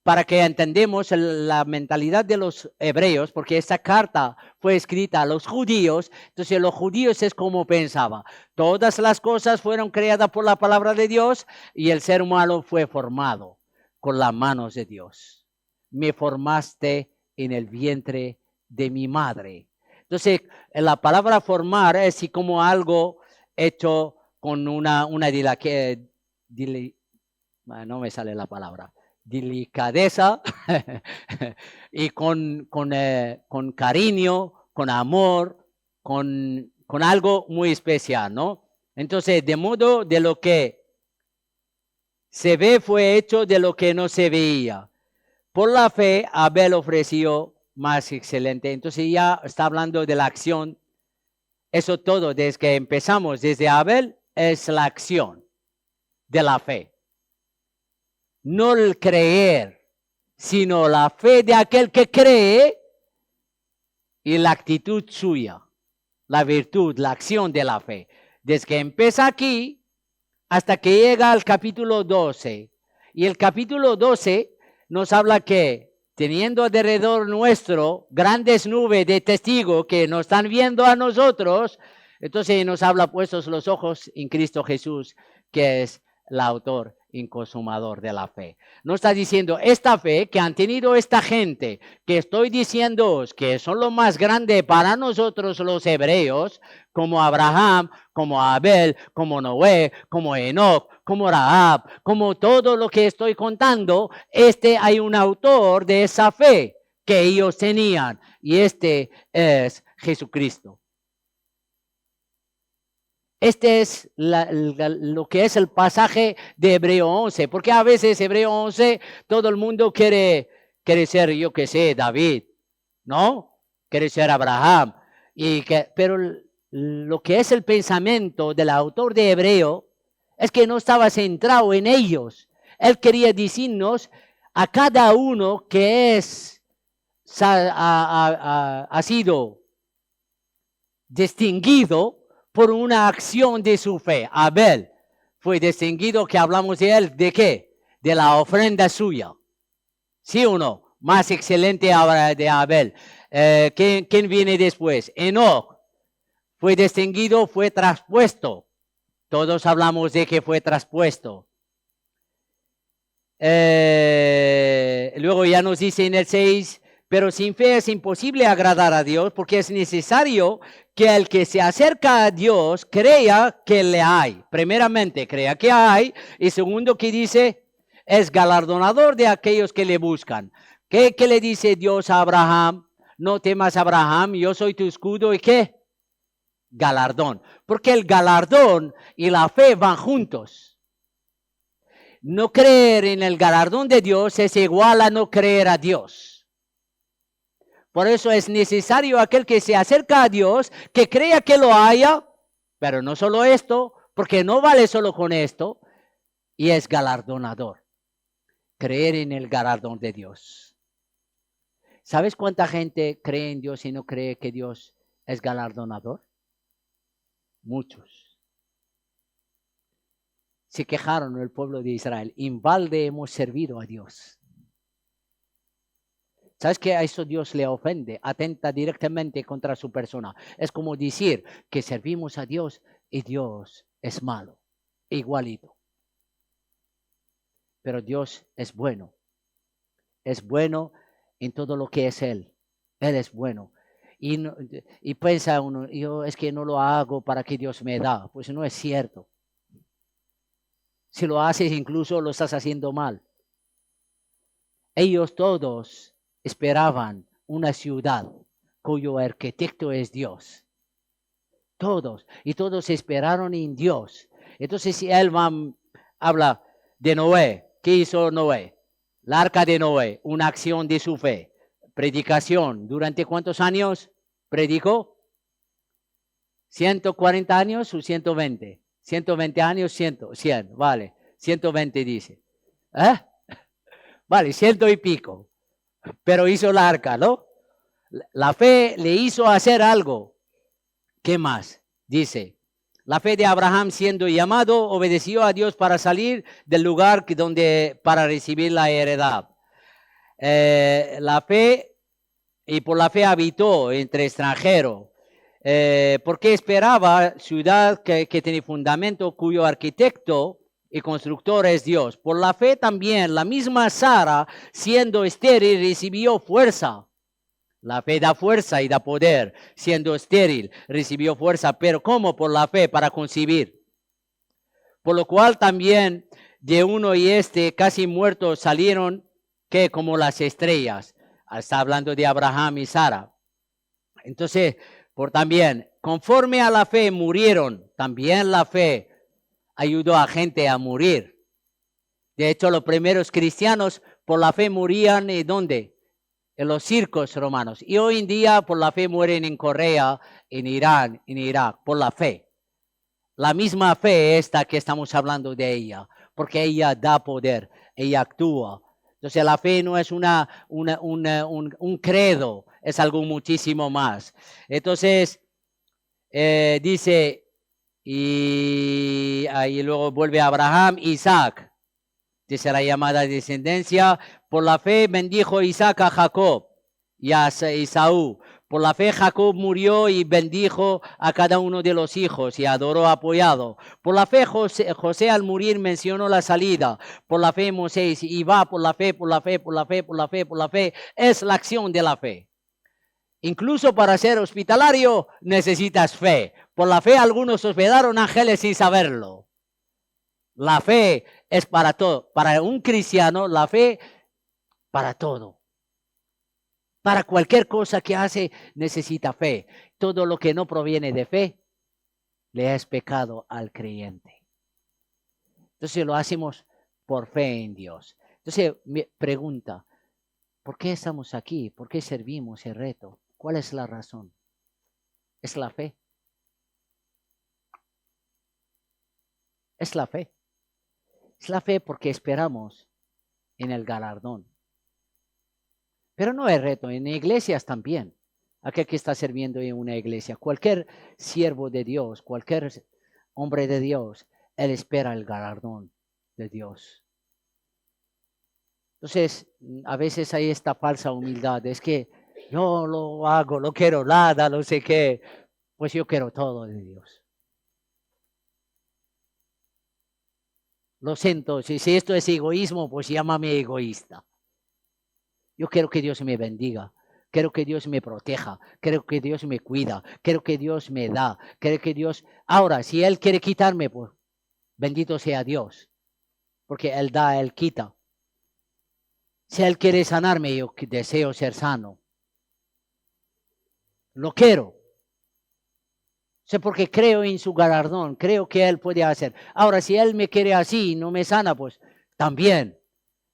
para que entendamos la mentalidad de los hebreos, porque esta carta fue escrita a los judíos, entonces los judíos es como pensaban. Todas las cosas fueron creadas por la palabra de Dios y el ser humano fue formado con las manos de Dios. Me formaste en el vientre de mi madre. Entonces, la palabra formar es así como algo hecho con una no me sale la palabra. Delicadeza y con cariño, con amor, con algo muy especial, ¿no? Entonces, de modo de lo que se ve fue hecho de lo que no se veía. Por la fe, Abel ofreció más excelente. Entonces ya está hablando de la acción. Eso todo, desde que empezamos, desde Abel, es la acción de la fe. No el creer, sino la fe de aquel que cree y la actitud suya, la virtud, la acción de la fe. Desde que empieza aquí hasta que llega al capítulo 12. Y el capítulo 12 nos habla que teniendo alrededor nuestro grandes nubes de testigos que nos están viendo a nosotros, entonces nos habla puestos los ojos en Cristo Jesús, que es el autor y consumador de la fe. No está diciendo esta fe que han tenido esta gente, que estoy diciéndoos que son lo más grande para nosotros los hebreos, como Abraham, como Abel, como Noé, como Enoch, como Rahab, como todo lo que estoy contando, hay un autor de esa fe que ellos tenían, y es Jesucristo. Este es lo que es el pasaje de Hebreo 11, porque a veces Hebreo 11 todo el mundo quiere ser, yo que sé, David, ¿no? Quiere ser Abraham, pero lo que es el pensamiento del autor de Hebreo es que no estaba centrado en ellos. Él quería decirnos a cada uno que ha sido distinguido por una acción de su fe. Abel fue distinguido, que hablamos de él, ¿de qué? De la ofrenda suya. ¿Sí o no? Más excelente de Abel. ¿Quién viene después? Enoch fue distinguido, fue traspuesto. Todos hablamos de que fue traspuesto. Luego ya nos dice en el 6, pero sin fe es imposible agradar a Dios, porque es necesario que el que se acerca a Dios crea que le hay. Primeramente, crea que hay. Y segundo, que dice, es galardonador de aquellos que le buscan. ¿Qué le dice Dios a Abraham? No temas, Abraham, yo soy tu escudo. ¿Y qué? Galardón. Porque el galardón y la fe van juntos. No creer en el galardón de Dios es igual a no creer a Dios. Por eso es necesario aquel que se acerca a Dios, que crea que lo haya, pero no solo esto, porque no vale solo con esto, y es galardonador. Creer en el galardón de Dios. ¿Sabes cuánta gente cree en Dios y no cree que Dios es galardonador? Muchos. Se quejaron el pueblo de Israel. En balde hemos servido a Dios. ¿Sabes que a eso Dios le ofende? Atenta directamente contra su persona. Es como decir que servimos a Dios y Dios es malo. Igualito. Pero Dios es bueno. Es bueno en todo lo que es Él. Él es bueno. Y piensa uno, yo es que no lo hago para que Dios me da. Pues no es cierto. Si lo haces, incluso lo estás haciendo mal. Ellos todos esperaban una ciudad cuyo arquitecto es Dios. Todos. Y todos esperaron en Dios. Entonces, si él habla de Noé, ¿qué hizo Noé? La arca de Noé, una acción de su fe. Predicación, ¿durante cuántos años predicó? 140 años o 120. 120 años, 100, vale. 120 dice. ¿Eh? Vale, 100 y pico. Pero hizo la arca, ¿no? La fe le hizo hacer algo. ¿Qué más? Dice, la fe de Abraham siendo llamado, obedeció a Dios para salir del lugar para recibir la heredad. La fe, y por la fe habitó entre extranjeros, porque esperaba ciudad que tiene fundamento, cuyo arquitecto y constructor es Dios. Por la fe también, la misma Sara, siendo estéril, recibió fuerza. La fe da fuerza y da poder. Siendo estéril, recibió fuerza. Pero ¿cómo? Por la fe para concebir. Por lo cual también de uno y casi muertos salieron que como las estrellas. Está hablando de Abraham y Sara. Entonces, también, conforme a la fe murieron. También la fe ayudó a gente a morir. De hecho, los primeros cristianos por la fe morían ¿y dónde? En los circos romanos. Y hoy en día por la fe mueren en Corea, en Irán, en Irak, por la fe. La misma fe esta que estamos hablando de ella, porque ella da poder, ella actúa. Entonces la fe no es un credo, es algo muchísimo más. Entonces dice, y ahí luego vuelve Abraham, Isaac. Dice la llamada descendencia. Por la fe bendijo Isaac a Jacob y a Esaú. Por la fe Jacob murió y bendijo a cada uno de los hijos y adoró apoyado. Por la fe José al morir mencionó la salida. Por la fe Moisés y va por la fe, por la fe, por la fe, por la fe, por la fe. Es la acción de la fe. Incluso para ser hospitalario necesitas fe. Por la fe algunos hospedaron ángeles sin saberlo. La fe es para todo. Para un cristiano, la fe para todo. Para cualquier cosa que hace, necesita fe. Todo lo que no proviene de fe, le es pecado al creyente. Entonces lo hacemos por fe en Dios. Entonces me pregunta, ¿por qué estamos aquí? ¿Por qué servimos el reto? ¿Cuál es la razón? Es la fe. Es la fe. Es la fe porque esperamos en el galardón. Pero no es reto, en iglesias también. Aquel que está sirviendo en una iglesia, cualquier siervo de Dios, cualquier hombre de Dios, él espera el galardón de Dios. Entonces, a veces hay esta falsa humildad, es que yo lo hago, no quiero nada, no sé qué, pues yo quiero todo de Dios. Lo siento, si esto es egoísmo, pues llámame egoísta. Yo quiero que Dios me bendiga, quiero que Dios me proteja, quiero que Dios me cuida, quiero que Dios me da, quiero que Dios... Ahora, si Él quiere quitarme, pues bendito sea Dios, porque Él da, Él quita. Si Él quiere sanarme, yo deseo ser sano. Lo quiero. Sé porque creo en su galardón, creo que Él puede hacer. Ahora, si Él me quiere así y no me sana, pues también.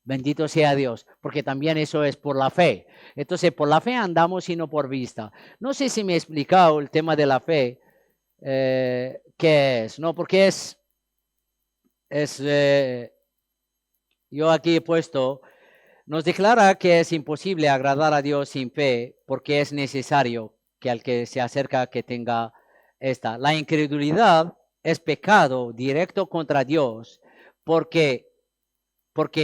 Bendito sea Dios, porque también eso es por la fe. Entonces, por la fe andamos y no por vista. No sé si me he explicado el tema de la fe, qué es, ¿no? Porque yo aquí he puesto, nos declara que es imposible agradar a Dios sin fe, porque es necesario que al que se acerca que tenga esta. La incredulidad es pecado directo contra Dios, porque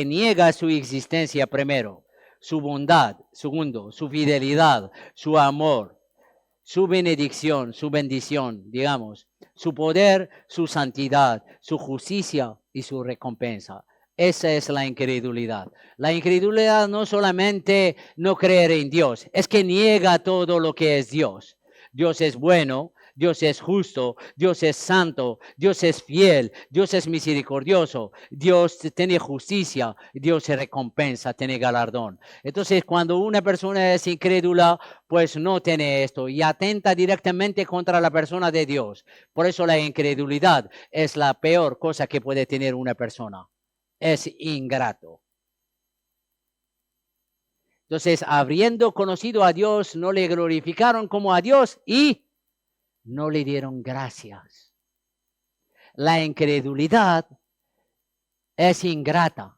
niega su existencia primero, su bondad, segundo, su fidelidad, su amor, su bendición, digamos, su poder, su santidad, su justicia y su recompensa. Esa es la incredulidad. La incredulidad no solamente no creer en Dios, es que niega todo lo que es Dios. Dios es bueno, Dios es justo, Dios es santo, Dios es fiel, Dios es misericordioso, Dios tiene justicia, Dios se recompensa, tiene galardón. Entonces, cuando una persona es incrédula, pues no tiene esto y atenta directamente contra la persona de Dios. Por eso la incredulidad es la peor cosa que puede tener una persona. Es ingrato. Entonces, habiendo conocido a Dios, no le glorificaron como a Dios y no le dieron gracias. La incredulidad es ingrata.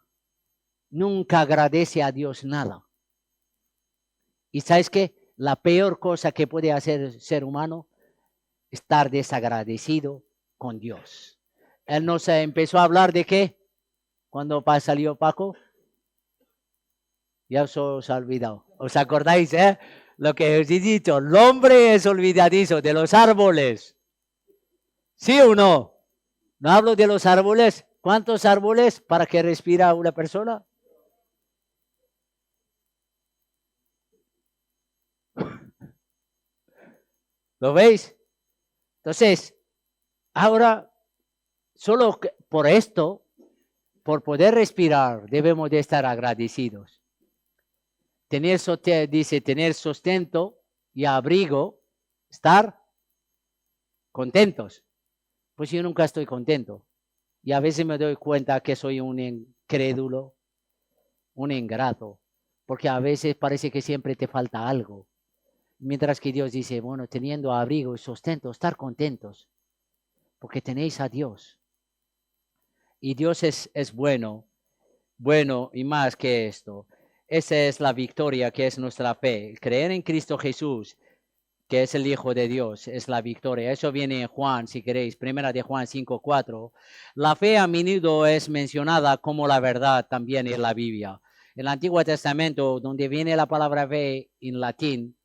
Nunca agradece a Dios nada. ¿Y sabes qué? La peor cosa que puede hacer el ser humano es estar desagradecido con Dios. Él nos empezó a hablar de qué cuando salió Paco. Ya os ha olvidado. ¿Os acordáis, lo que os he dicho? El hombre es olvidadizo de los árboles. ¿Sí o no? No hablo de los árboles. ¿Cuántos árboles para que respira una persona? ¿Lo veis? Entonces, ahora, solo por esto, por poder respirar, debemos de estar agradecidos. Dice, tener sustento y abrigo, estar contentos. Pues yo nunca estoy contento. Y a veces me doy cuenta que soy un incrédulo, un ingrato, porque a veces parece que siempre te falta algo. Mientras que Dios dice, bueno, teniendo abrigo y sustento, estar contentos, porque tenéis a Dios. Y Dios es bueno, bueno y más que esto. Esa es la victoria que es nuestra fe. Creer en Cristo Jesús, que es el Hijo de Dios, es la victoria. Eso viene en Juan, si queréis, primera de Juan 5:4. La fe a menudo es mencionada como la verdad también en la Biblia. En el Antiguo Testamento, donde viene la palabra fe en latín,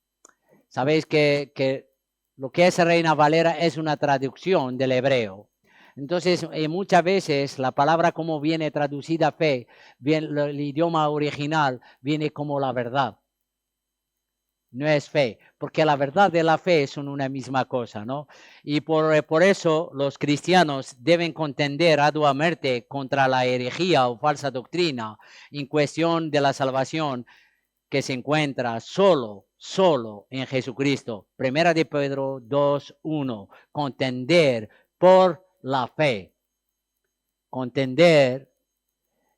sabéis que lo que es Reina Valera es una traducción del hebreo. Entonces, muchas veces la palabra como viene traducida fe, bien, el idioma original viene como la verdad. No es fe, porque la verdad y la fe son una misma cosa, ¿no? Y por eso los cristianos deben contender arduamente contra la herejía o falsa doctrina en cuestión de la salvación que se encuentra solo en Jesucristo. Primera de Pedro 2:1, contender por la fe. Contender,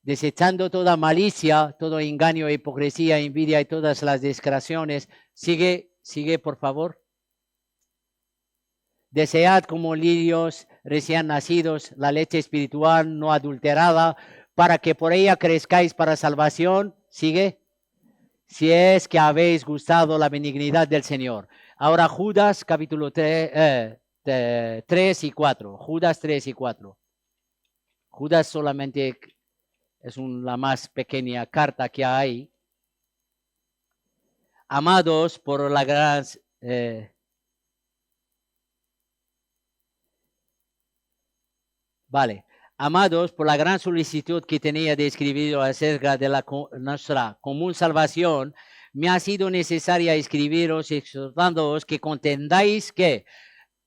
desechando toda malicia, todo engaño, hipocresía, envidia y todas las descreaciones. Sigue, por favor. Desead como lirios recién nacidos la leche espiritual no adulterada, para que por ella crezcáis para salvación. Sigue. Si es que habéis gustado la benignidad del Señor. Ahora Judas capítulo 3 y 4. Judas 3 y 4. Judas solamente es la más pequeña carta que hay. Amados por la gran... Amados, por la gran solicitud que tenía de escribir acerca de nuestra común salvación, me ha sido necesaria escribiros exhortándoos que contendáis que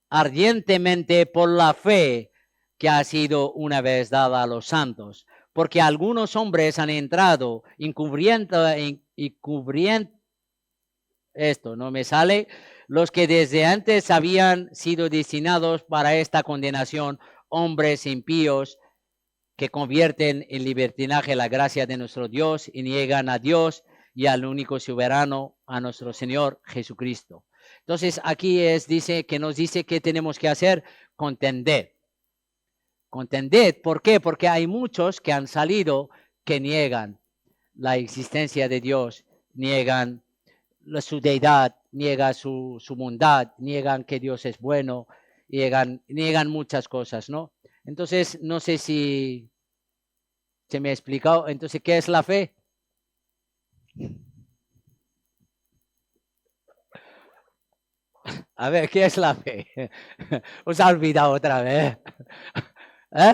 ardientemente por la fe que ha sido una vez dada a los santos, porque algunos hombres han entrado encubriendo esto, no me sale, los que desde antes habían sido destinados para esta condenación, hombres impíos que convierten en libertinaje la gracia de nuestro Dios y niegan a Dios y al único soberano, a nuestro Señor Jesucristo. Entonces aquí dice que tenemos que hacer, contender. Contender, ¿por qué? Porque hay muchos que han salido que niegan la existencia de Dios, niegan su deidad, niegan su bondad, niegan que Dios es bueno, niegan muchas cosas, ¿no? Entonces, no sé si se me ha explicado. Entonces, ¿qué es la fe? A ver, ¿qué es la fe? Os ha olvidado otra vez. ¿Eh?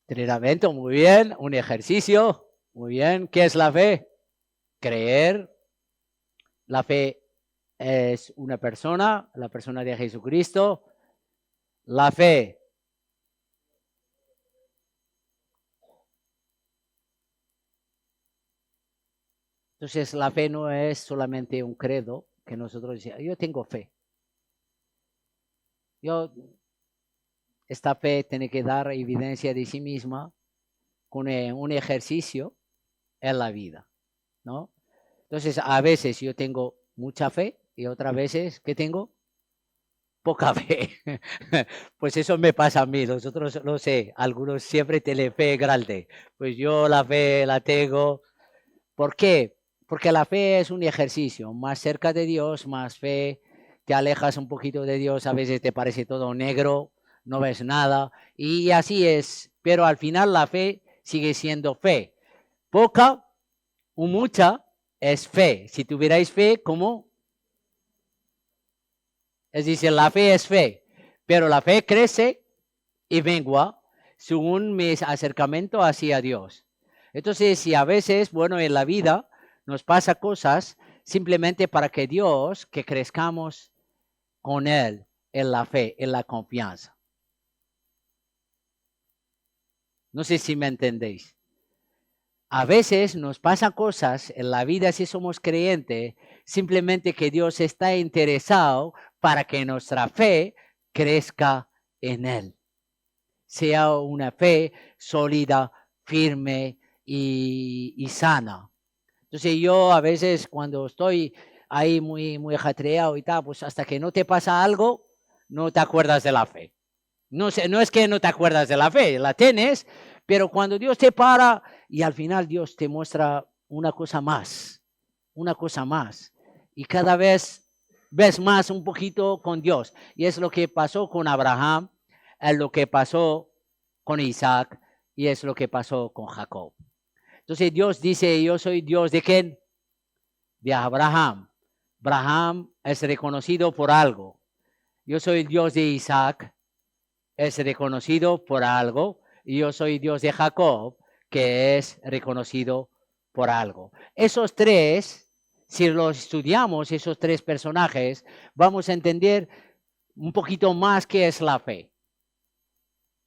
Entrenamiento, muy bien. Un ejercicio, muy bien. ¿Qué es la fe? Creer. La fe es una persona, la persona de Jesucristo. La fe. Entonces, la fe no es solamente un credo que nosotros decimos, yo tengo fe. Esta fe tiene que dar evidencia de sí misma con un ejercicio en la vida. ¿no? Entonces, a veces yo tengo mucha fe y otras veces que tengo poca fe. Pues eso me pasa a mí, los otros no sé, algunos siempre tienen fe grande. Pues yo la fe la tengo. ¿Por qué? Porque la fe es un ejercicio, más cerca de Dios, más fe, te alejas un poquito de Dios, a veces te parece todo negro, no ves nada, y así es, pero al final la fe sigue siendo fe. Poca o mucha es fe. Si tuvierais fe, ¿cómo? Es decir, la fe es fe, pero la fe crece y mengua según mi acercamiento hacia Dios. Entonces, si a veces, bueno, en la vida nos pasa cosas simplemente para que Dios, que crezcamos con Él en la fe, en la confianza. No sé si me entendéis. A veces nos pasan cosas en la vida si somos creyentes, simplemente que Dios está interesado para que nuestra fe crezca en Él. Sea una fe sólida, firme y sana. Entonces yo a veces cuando estoy ahí muy ajetreado y tal, pues hasta que no te pasa algo, no te acuerdas de la fe. No, no es que no te acuerdas de la fe, la tienes, pero cuando Dios te para y al final Dios te muestra una cosa más, y cada vez ves más un poquito con Dios. Y es lo que pasó con Abraham, es lo que pasó con Isaac y es lo que pasó con Jacob. Entonces Dios dice, yo soy Dios de quién? De Abraham. Abraham es reconocido por algo. Yo soy el Dios de Isaac, es reconocido por algo. Y yo soy Dios de Jacob, que es reconocido por algo. Esos tres, si los estudiamos, esos tres personajes, vamos a entender un poquito más qué es la fe.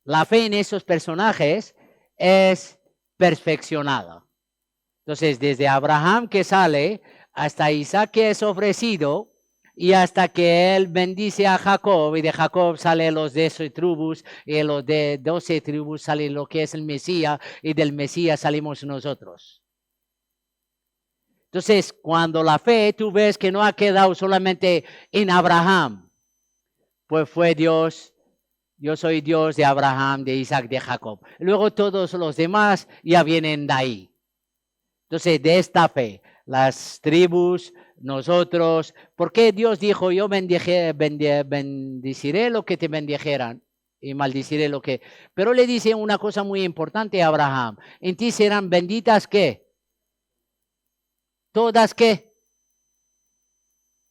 La fe en esos personajes es perfeccionada. Entonces, desde Abraham que sale hasta Isaac que es ofrecido y hasta que él bendice a Jacob y de Jacob salen los 12 tribus y de los de 12 tribus sale lo que es el Mesías y del Mesías salimos nosotros. Entonces, cuando la fe tú ves que no ha quedado solamente en Abraham, pues fue Dios. Yo soy Dios de Abraham, de Isaac, de Jacob. Luego todos los demás ya vienen de ahí. Entonces, de esta fe, las tribus, nosotros, ¿por qué Dios dijo, yo bendeciré lo que te bendijeran y maldiciré lo que? Pero le dice una cosa muy importante a Abraham, en ti serán benditas, ¿qué? Todas, ¿qué?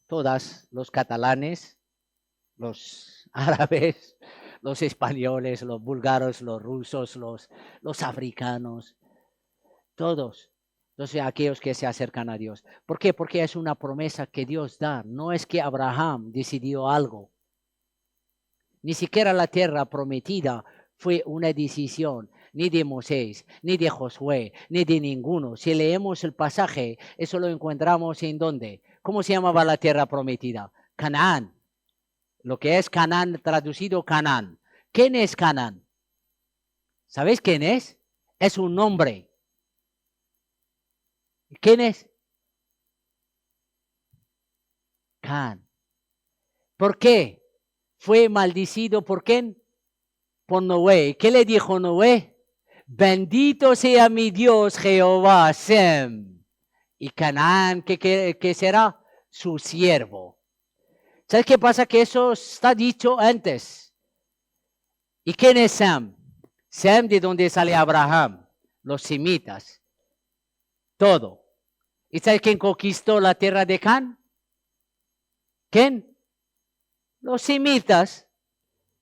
Todas, los catalanes, los árabes, los españoles, los búlgaros, los rusos, los africanos, todos. Entonces, aquellos que se acercan a Dios. ¿Por qué? Porque es una promesa que Dios da. No es que Abraham decidió algo. Ni siquiera la tierra prometida fue una decisión ni de Moisés, ni de Josué, ni de ninguno. Si leemos el pasaje, eso lo encontramos en ¿dónde? ¿Cómo se llamaba la tierra prometida? Canaán. Lo que es Canaán, traducido Canaán. ¿Quién es Canaán? ¿Sabéis quién es? Es un nombre. ¿Quién es? Can. ¿Por qué? Fue maldecido por quién? Por Noé. ¿Qué le dijo Noé? Bendito sea mi Dios Jehová Sem. Y Canaán, ¿qué será? Su siervo. ¿Sabes qué pasa? Que eso está dicho antes. ¿Y quién es Sem? Sem, de donde sale Abraham, los semitas, todo. ¿Y sabes quién conquistó la tierra de Can? ¿Quién? Los semitas.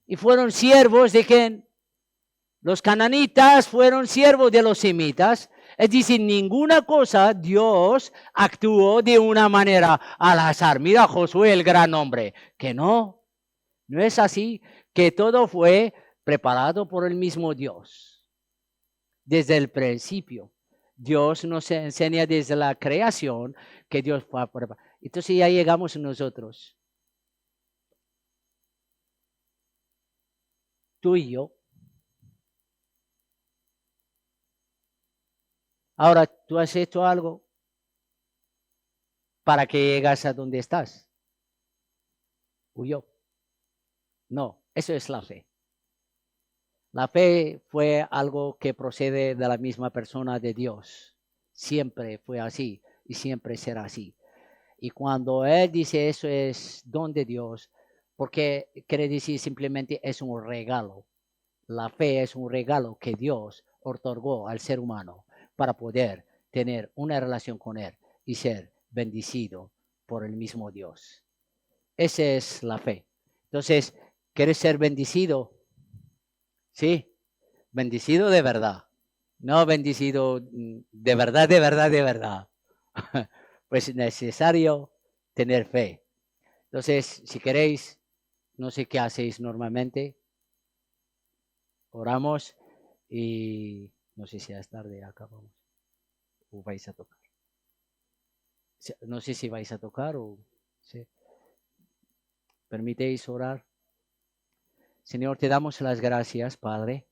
¿Y fueron siervos de quién? Los cananitas fueron siervos de los semitas. Es decir, ninguna cosa Dios actuó de una manera al azar. Mira Josué, el gran hombre. Que no es así. Que todo fue preparado por el mismo Dios. Desde el principio. Dios nos enseña desde la creación que Dios fue preparado. Entonces ya llegamos nosotros. Tú y yo. Ahora, ¿tú has hecho algo? para que llegas a donde estás. Huyó. No, eso es la fe. La fe fue algo que procede de la misma persona de Dios. Siempre fue así y siempre será así. Y cuando Él dice eso es don de Dios, porque quiere decir simplemente es un regalo. La fe es un regalo que Dios otorgó al ser humano para poder tener una relación con Él y ser bendecido por el mismo Dios. Esa es la fe. Entonces, ¿quieres ser bendecido? Sí, bendecido de verdad. No bendecido de verdad, de verdad, de verdad. Pues es necesario tener fe. Entonces, si queréis, no sé qué hacéis normalmente, oramos y no sé si es tarde, acabamos. O vais a tocar. No sé si vais a tocar o... ¿sí? ¿Permitéis orar? Señor, te damos las gracias, Padre,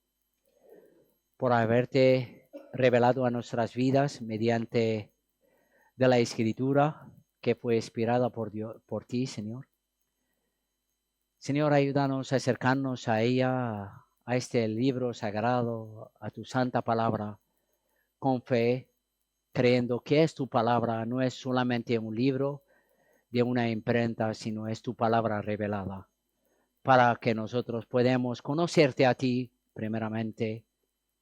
por haberte revelado a nuestras vidas mediante de la Escritura que fue inspirada por Dios, por ti, Señor. Señor, ayúdanos a acercarnos a ella, a este libro sagrado, a tu santa palabra, con fe, creyendo que es tu palabra, no es solamente un libro de una imprenta, sino es tu palabra revelada, para que nosotros podamos conocerte a ti, primeramente,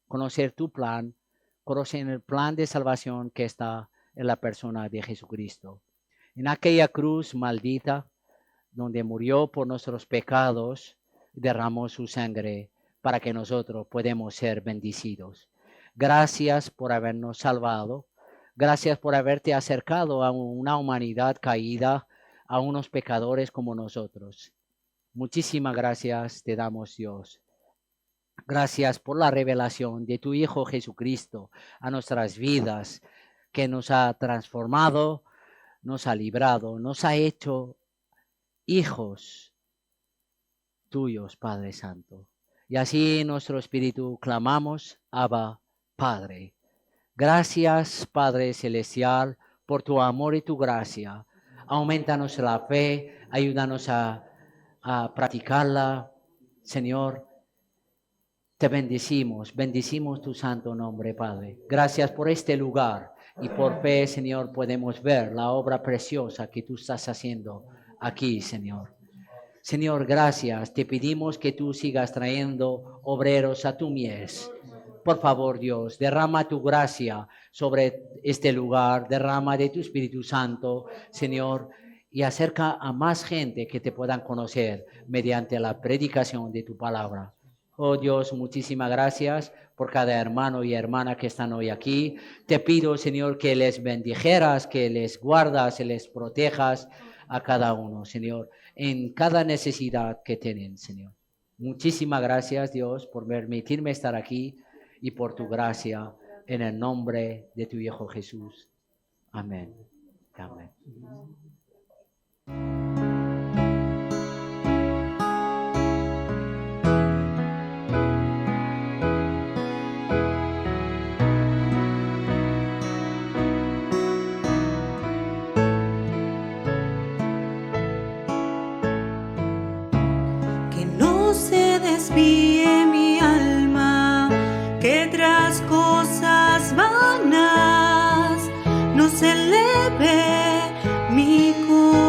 conocer tu plan, conocer el plan de salvación que está en la persona de Jesucristo. En aquella cruz maldita, donde murió por nuestros pecados, derramó su sangre para que nosotros podamos ser bendecidos. Gracias por habernos salvado. Gracias por haberte acercado a una humanidad caída, a unos pecadores como nosotros. Muchísimas gracias te damos, Dios. Gracias por la revelación de tu Hijo Jesucristo a nuestras vidas, que nos ha transformado, nos ha librado, nos ha hecho hijos tuyos, Padre Santo. Y así nuestro espíritu clamamos, Abba, Padre. Gracias, Padre Celestial, por tu amor y tu gracia. Aumentanos la fe, ayúdanos a practicarla, Señor. Te bendecimos tu santo nombre, Padre. Gracias por este lugar y por fe, Señor, podemos ver la obra preciosa que tú estás haciendo aquí, Señor. Señor, gracias. Te pedimos que tú sigas trayendo obreros a tu mies. Por favor, Dios, derrama tu gracia sobre este lugar, derrama de tu Espíritu Santo, Señor, y acerca a más gente que te puedan conocer mediante la predicación de tu palabra. Oh Dios, muchísimas gracias por cada hermano y hermana que están hoy aquí. Te pido, Señor, que les bendijeras, que les guardas, que les protejas a cada uno, Señor, en cada necesidad que tienen, Señor. Muchísimas gracias, Dios, por permitirme estar aquí y por tu gracia, en el nombre de tu Hijo Jesús. Amén. Amén. Desvíe mi alma, que tras cosas vanas no se eleve mi corazón.